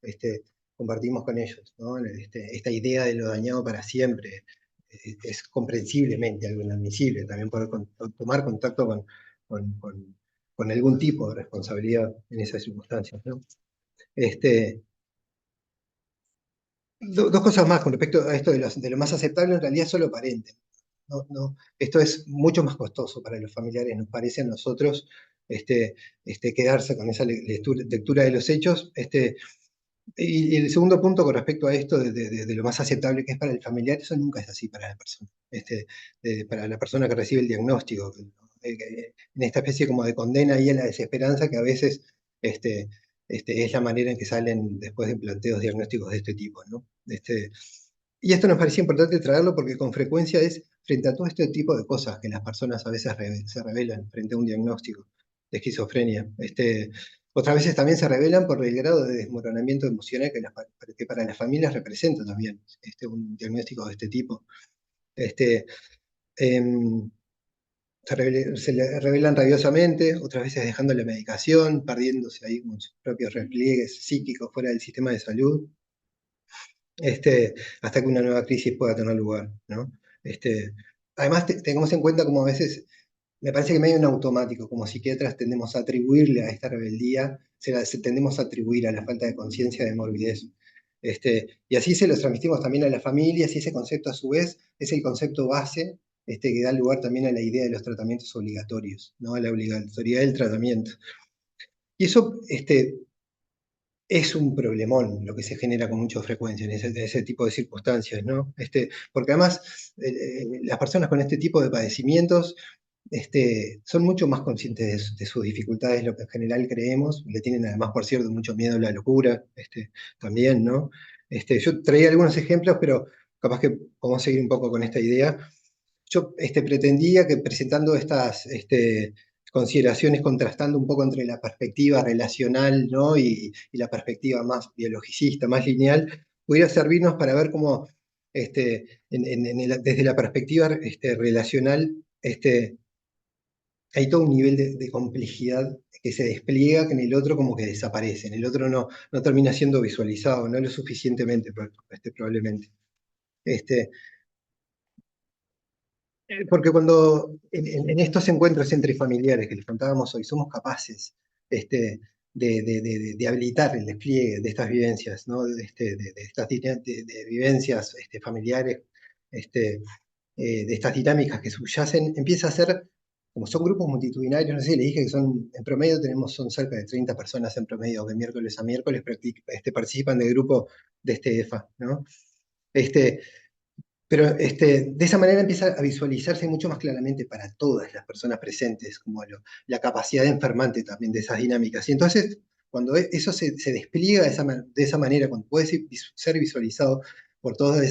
compartimos con ellos, ¿no? Esta idea de lo dañado para siempre es comprensiblemente algo inadmisible, también poder tomar contacto con algún tipo de responsabilidad en esas circunstancias, ¿no? Dos cosas más con respecto a esto de lo más aceptable, en realidad solo aparente. Esto es mucho más costoso para los familiares, nos parece a nosotros, quedarse con esa lectura de los hechos, Y el segundo punto con respecto a esto de lo más aceptable que es para el familiar, eso nunca es así para la persona. Para la persona que recibe el diagnóstico, en esta especie como de condena y en la desesperanza que a veces este, es la manera en que salen después de planteos diagnósticos de este tipo, ¿no? Y esto nos parecía importante traerlo porque con frecuencia es frente a todo este tipo de cosas que las personas a veces se revelan frente a un diagnóstico de esquizofrenia. Otras veces también se revelan por el grado de desmoronamiento emocional que para las familias representa también un diagnóstico de este tipo. Este, em, se le revelan rabiosamente, otras veces dejando la medicación, perdiéndose ahí con sus propios repliegues psíquicos fuera del sistema de salud, hasta que una nueva crisis pueda tener lugar, ¿no? Además, tengamos en cuenta como a veces me parece que medio en automático, como psiquiatras tendemos a atribuirle a esta rebeldía, tendemos a atribuir a la falta de conciencia de morbidez. Y así se los transmitimos también a las familias, y ese concepto a su vez es el concepto base que da lugar también a la idea de los tratamientos obligatorios, ¿no? A la obligatoriedad del tratamiento. Y eso es un problemón lo que se genera con mucha frecuencia en ese tipo de circunstancias, ¿no? Porque además las personas con este tipo de padecimientos son mucho más conscientes de sus dificultades de lo que en general creemos, le tienen además, por cierto, mucho miedo a la locura, también, ¿no? Yo traía algunos ejemplos, pero capaz que podemos seguir un poco con esta idea. Yo pretendía que presentando estas consideraciones, contrastando un poco entre la perspectiva relacional, ¿no? y la perspectiva más biologicista, más lineal, pudiera servirnos para ver cómo desde la perspectiva relacional hay todo un nivel de complejidad que se despliega que en el otro como que desaparece, en el otro no termina siendo visualizado, no lo suficientemente probablemente. Porque cuando en estos encuentros entre familiares que les contábamos hoy, somos capaces de habilitar el despliegue de estas vivencias, ¿no? De estas vivencias familiares, de estas dinámicas que subyacen, empieza a ser, como son grupos multitudinarios, no sé, le dije que en promedio son cerca de 30 personas en promedio, de miércoles a miércoles participan del grupo de este EFA, ¿no? Pero de esa manera empieza a visualizarse mucho más claramente para todas las personas presentes, como la capacidad de enfermante también de esas dinámicas. Y entonces, cuando eso se despliega de esa manera, cuando puede ser visualizado por todos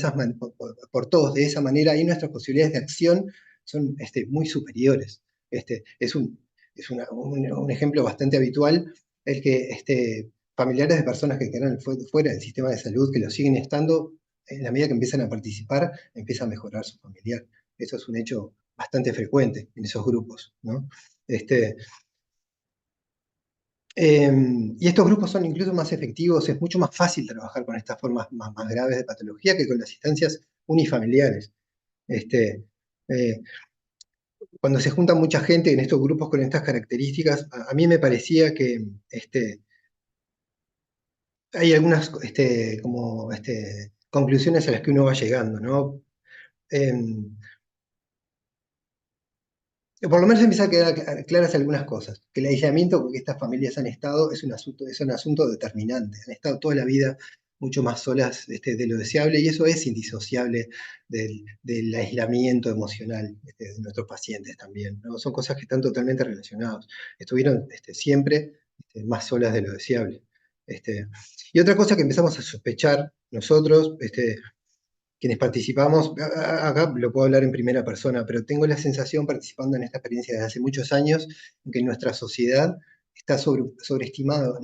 por todos de esa manera, ahí nuestras posibilidades de acción son muy superiores. Es un ejemplo bastante habitual el que familiares de personas que quedan fuera del sistema de salud, que lo siguen estando, en la medida que empiezan a participar, empieza a mejorar su familiar. Eso es un hecho bastante frecuente en esos grupos, ¿no? Y estos grupos son incluso más efectivos, es mucho más fácil trabajar con estas formas más graves de patología que con las instancias unifamiliares. Eh, Cuando se junta mucha gente en estos grupos con estas características, a mí me parecía que hay algunas conclusiones a las que uno va llegando, ¿no? Por lo menos empiezan a quedar claras algunas cosas, que el aislamiento con que estas familias han estado es un asunto determinante, han estado toda la vida mucho más solas de lo deseable y eso es indisociable del aislamiento emocional de nuestros pacientes también, ¿no? Son cosas que están totalmente relacionadas, estuvieron siempre más solas de lo deseable. Y otra cosa que empezamos a sospechar nosotros, quienes participamos, acá lo puedo hablar en primera persona, pero tengo la sensación participando en esta experiencia desde hace muchos años, que en nuestra sociedad está sobreestimado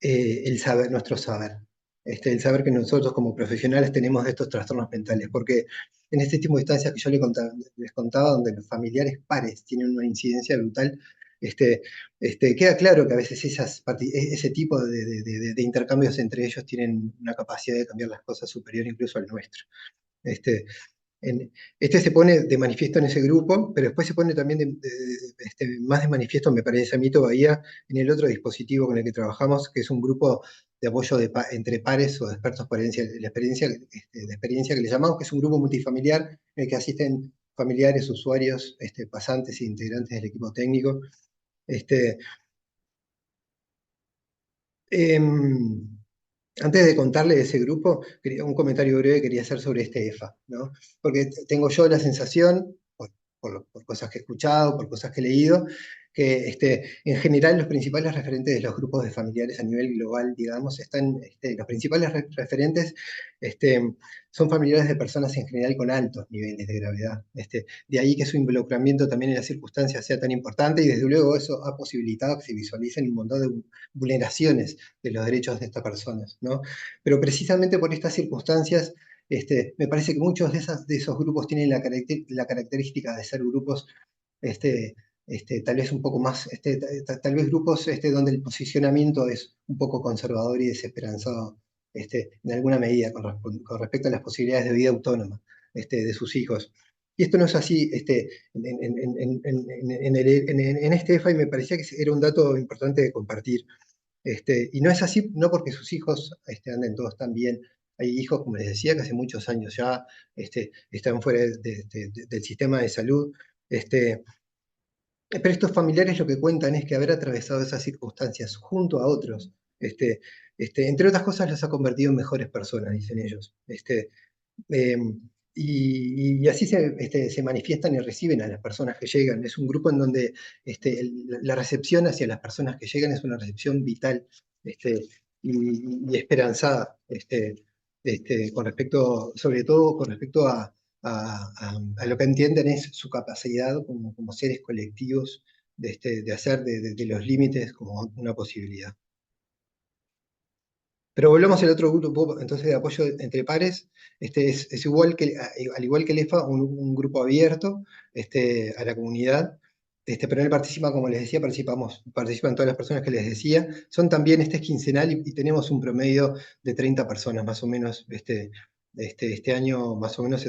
el saber, nuestro saber. El saber que nosotros como profesionales tenemos de estos trastornos mentales, porque en este tipo de instancias que yo les contaba, donde los familiares pares tienen una incidencia brutal, queda claro que a veces ese tipo de intercambios entre ellos tienen una capacidad de cambiar las cosas superior incluso al nuestro. Este, se pone de manifiesto en ese grupo, pero después se pone también más de manifiesto, me parece a mí todavía, en el otro dispositivo con el que trabajamos, que es un grupo de apoyo entre pares o de expertos por experiencia que le llamamos, que es un grupo multifamiliar en el que asisten familiares, usuarios, pasantes e integrantes del equipo técnico. Antes de contarle de ese grupo, un comentario breve quería hacer sobre este EFA, ¿no? Porque tengo yo la sensación, por cosas que he escuchado, por cosas que he leído, que en general los principales referentes de los grupos de familiares a nivel global, digamos, los principales referentes son familiares de personas en general con altos niveles de gravedad. De ahí que su involucramiento también en las circunstancias sea tan importante y desde luego eso ha posibilitado que se visualicen un montón de vulneraciones de los derechos de estas personas, ¿no? Pero precisamente por estas circunstancias, me parece que muchos de esos grupos tienen la característica de ser grupos tal vez un poco más, tal vez grupos donde el posicionamiento es un poco conservador y desesperanzado en alguna medida con respecto a las posibilidades de vida autónoma de sus hijos. Y esto no es así en este EFA y me parecía que era un dato importante de compartir. Y no es así, no porque sus hijos anden todos tan bien. Hay hijos, como les decía, que hace muchos años ya están fuera del sistema de salud. Pero estos familiares lo que cuentan es que haber atravesado esas circunstancias junto a otros, entre otras cosas, los ha convertido en mejores personas, dicen ellos. Eh, y así se manifiestan y reciben a las personas que llegan. Es un grupo en donde la recepción hacia las personas que llegan es una recepción vital y esperanzada, sobre todo con respecto a lo que entienden es su capacidad como seres colectivos de hacer de los límites como una posibilidad. Pero volvemos al otro grupo, entonces, de apoyo entre pares. Es igual al igual que el EFA, un grupo abierto a la comunidad. Pero en él participa, como les decía, participan todas las personas que les decía. Son también, es quincenal y tenemos un promedio de 30 personas más o menos. Este año más o menos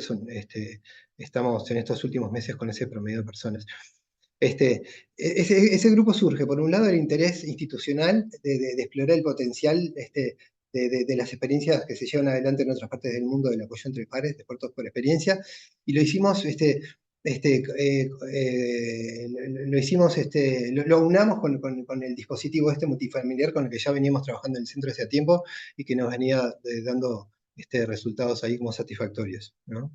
estamos en estos últimos meses con ese promedio de personas. Ese grupo surge, por un lado, el interés institucional de explorar el potencial de las experiencias que se llevan adelante en otras partes del mundo del apoyo entre pares, de puertos por experiencia, y lo hicimos, lo unamos con el dispositivo multifamiliar con el que ya veníamos trabajando en el centro hace tiempo y que nos venía dando resultados ahí como satisfactorios, ¿no?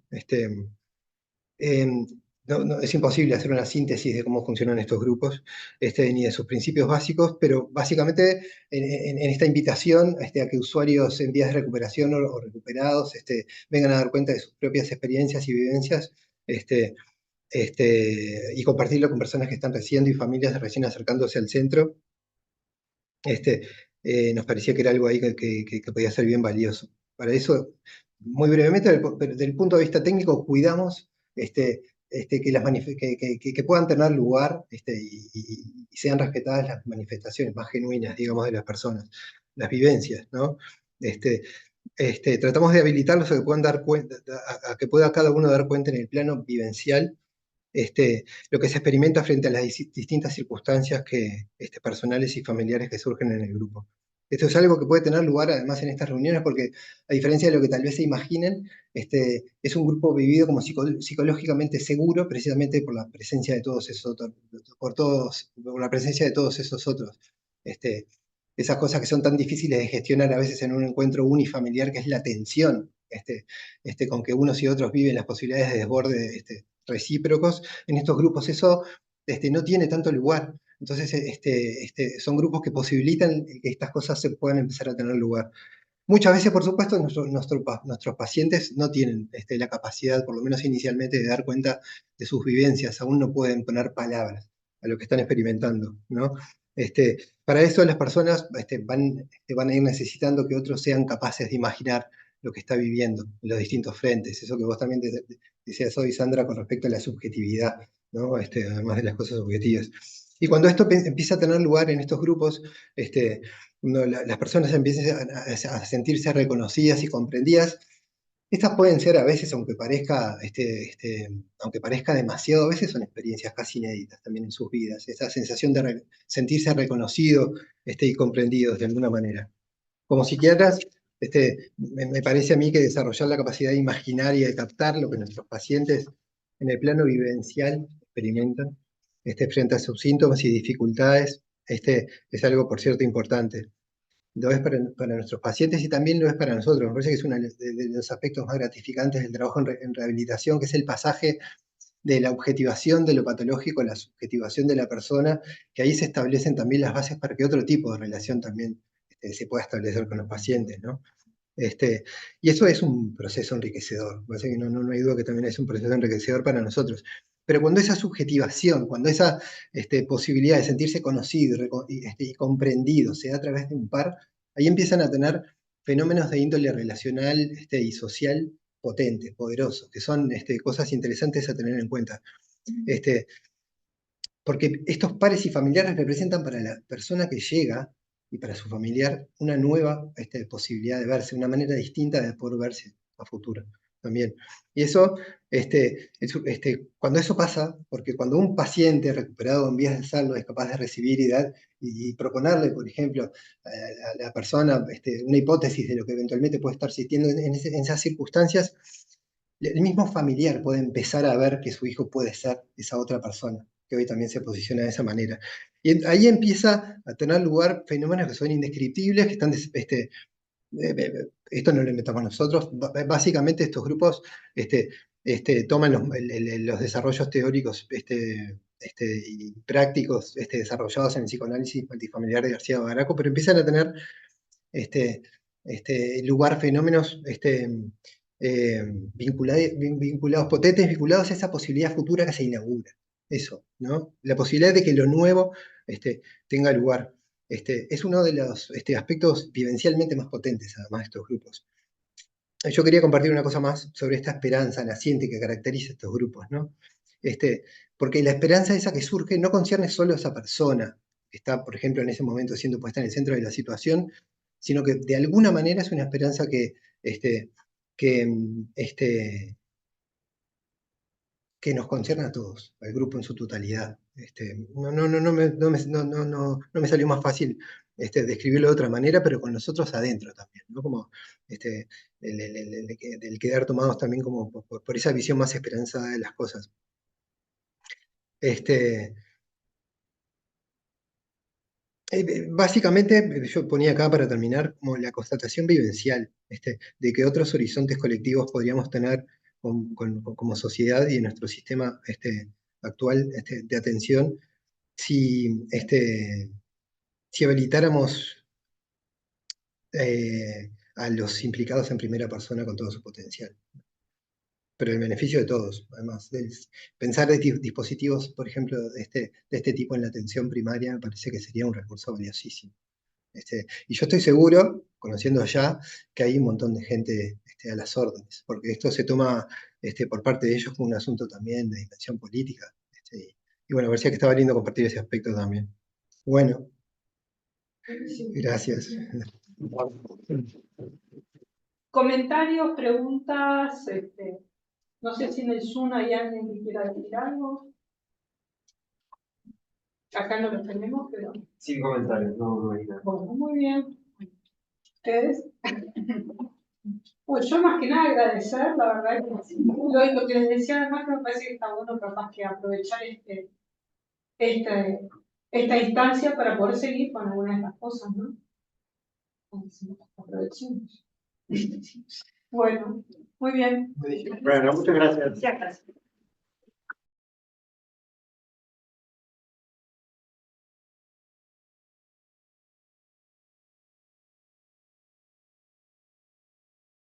Es imposible hacer una síntesis de cómo funcionan estos grupos, ni de sus principios básicos, pero básicamente en esta invitación a que usuarios en vías de recuperación o recuperados vengan a dar cuenta de sus propias experiencias y vivencias, y compartirlo con personas que están recién y familias recién acercándose al centro, nos parecía que era algo ahí que podía ser bien valioso. Para eso, muy brevemente, desde el punto de vista técnico, cuidamos que puedan tener lugar y sean respetadas las manifestaciones más genuinas, digamos, de las personas, las vivencias, ¿no? Tratamos de habilitarlos a que puedan dar cuenta, a que pueda cada uno dar cuenta en el plano vivencial lo que se experimenta frente a las distintas circunstancias personales y familiares que surgen en el grupo. Esto es algo que puede tener lugar además en estas reuniones porque, a diferencia de lo que tal vez se imaginen, es un grupo vivido como psicológicamente seguro precisamente por la presencia de todos esos otros, por la presencia de todos esos otros. Esas cosas que son tan difíciles de gestionar a veces en un encuentro unifamiliar, que es la tensión con que unos y otros viven las posibilidades de desborde recíprocos. En estos grupos eso no tiene tanto lugar. Entonces, son grupos que posibilitan que estas cosas se puedan empezar a tener lugar. Muchas veces, por supuesto, nuestros pacientes no tienen la capacidad, por lo menos inicialmente, de dar cuenta de sus vivencias. Aún no pueden poner palabras a lo que están experimentando, ¿no? Para eso las personas van a ir necesitando que otros sean capaces de imaginar lo que está viviendo en los distintos frentes. Eso que vos también decías hoy, Sandra, con respecto a la subjetividad, ¿no? Además de las cosas objetivas. Y cuando esto empieza a tener lugar en estos grupos, cuando las personas empiezan a sentirse reconocidas y comprendidas, estas pueden ser a veces, aunque parezca demasiado, a veces son experiencias casi inéditas también en sus vidas, esa sensación de sentirse reconocido y comprendidos de alguna manera. Como psiquiatras, me parece a mí que desarrollar la capacidad de imaginar y de captar lo que nuestros pacientes en el plano vivencial experimentan frente a sus síntomas y dificultades, es algo, por cierto, importante. lo es para nuestros pacientes y también lo es para nosotros. Me parece que es uno de los aspectos más gratificantes del trabajo en rehabilitación, que es el pasaje de la objetivación de lo patológico a la subjetivación de la persona, que ahí se establecen también las bases para que otro tipo de relación también se pueda establecer con los pacientes, ¿no? Y eso es un proceso enriquecedor. Me parece que no hay duda que también es un proceso enriquecedor para nosotros. Pero cuando esa subjetivación, cuando esa posibilidad de sentirse conocido y comprendido se da a través de un par, ahí empiezan a tener fenómenos de índole relacional y social potentes, poderosos, que son cosas interesantes a tener en cuenta. Porque estos pares y familiares representan para la persona que llega y para su familiar una nueva posibilidad de verse, una manera distinta de poder verse a futuro también. Y eso, cuando eso pasa, porque cuando un paciente recuperado en vías de salud es capaz de recibir y proponerle, por ejemplo, a la persona una hipótesis de lo que eventualmente puede estar sintiendo en esas circunstancias, el mismo familiar puede empezar a ver que su hijo puede ser esa otra persona, que hoy también se posiciona de esa manera. Y ahí empieza a tener lugar fenómenos que son indescriptibles, que están, esto no lo inventamos nosotros, básicamente estos grupos toman los desarrollos teóricos y prácticos desarrollados en el psicoanálisis multifamiliar de García Baraco, pero empiezan a tener lugar fenómenos vinculados, potentes, vinculados a esa posibilidad futura que se inaugura. Eso, ¿no? La posibilidad de que lo nuevo tenga lugar. Es uno de los aspectos vivencialmente más potentes, además, de estos grupos. Yo quería compartir una cosa más sobre esta esperanza naciente que caracteriza a estos grupos, ¿no? Porque la esperanza esa que surge no concierne solo a esa persona que está, por ejemplo, en ese momento siendo puesta en el centro de la situación, sino que de alguna manera es una esperanza que, que nos concierne a todos, al grupo en su totalidad. No me salió más fácil describirlo de otra manera, pero con nosotros adentro también, ¿no? Como el quedar tomados también como por esa visión más esperanzada de las cosas. Básicamente, yo ponía acá para terminar como la constatación vivencial de que otros horizontes colectivos podríamos tener como sociedad y en nuestro sistema actual de atención si habilitáramos a los implicados en primera persona con todo su potencial. Pero en beneficio de todos, además. Pensar de dispositivos, por ejemplo, de este tipo en la atención primaria me parece que sería un recurso valiosísimo. Y yo estoy seguro, conociendo ya, que hay un montón de gente a las órdenes, porque esto se toma por parte de ellos como un asunto también de dimensión política. Y bueno, parecía que estaba lindo compartir ese aspecto también. Bueno, gracias. Comentarios, preguntas, no sé si en el Zoom hay alguien que quiera decir algo. Acá no los tenemos, pero... Sin comentarios, no hay nada. Bueno, muy bien. ¿Ustedes? Pues yo más que nada agradecer, la verdad, lo que les decía además me parece que está bueno capaz que aprovechar esta instancia para poder seguir con algunas de las cosas, ¿no? Aprovechemos. Bueno, muy bien. Bueno, muchas gracias. Muchas gracias.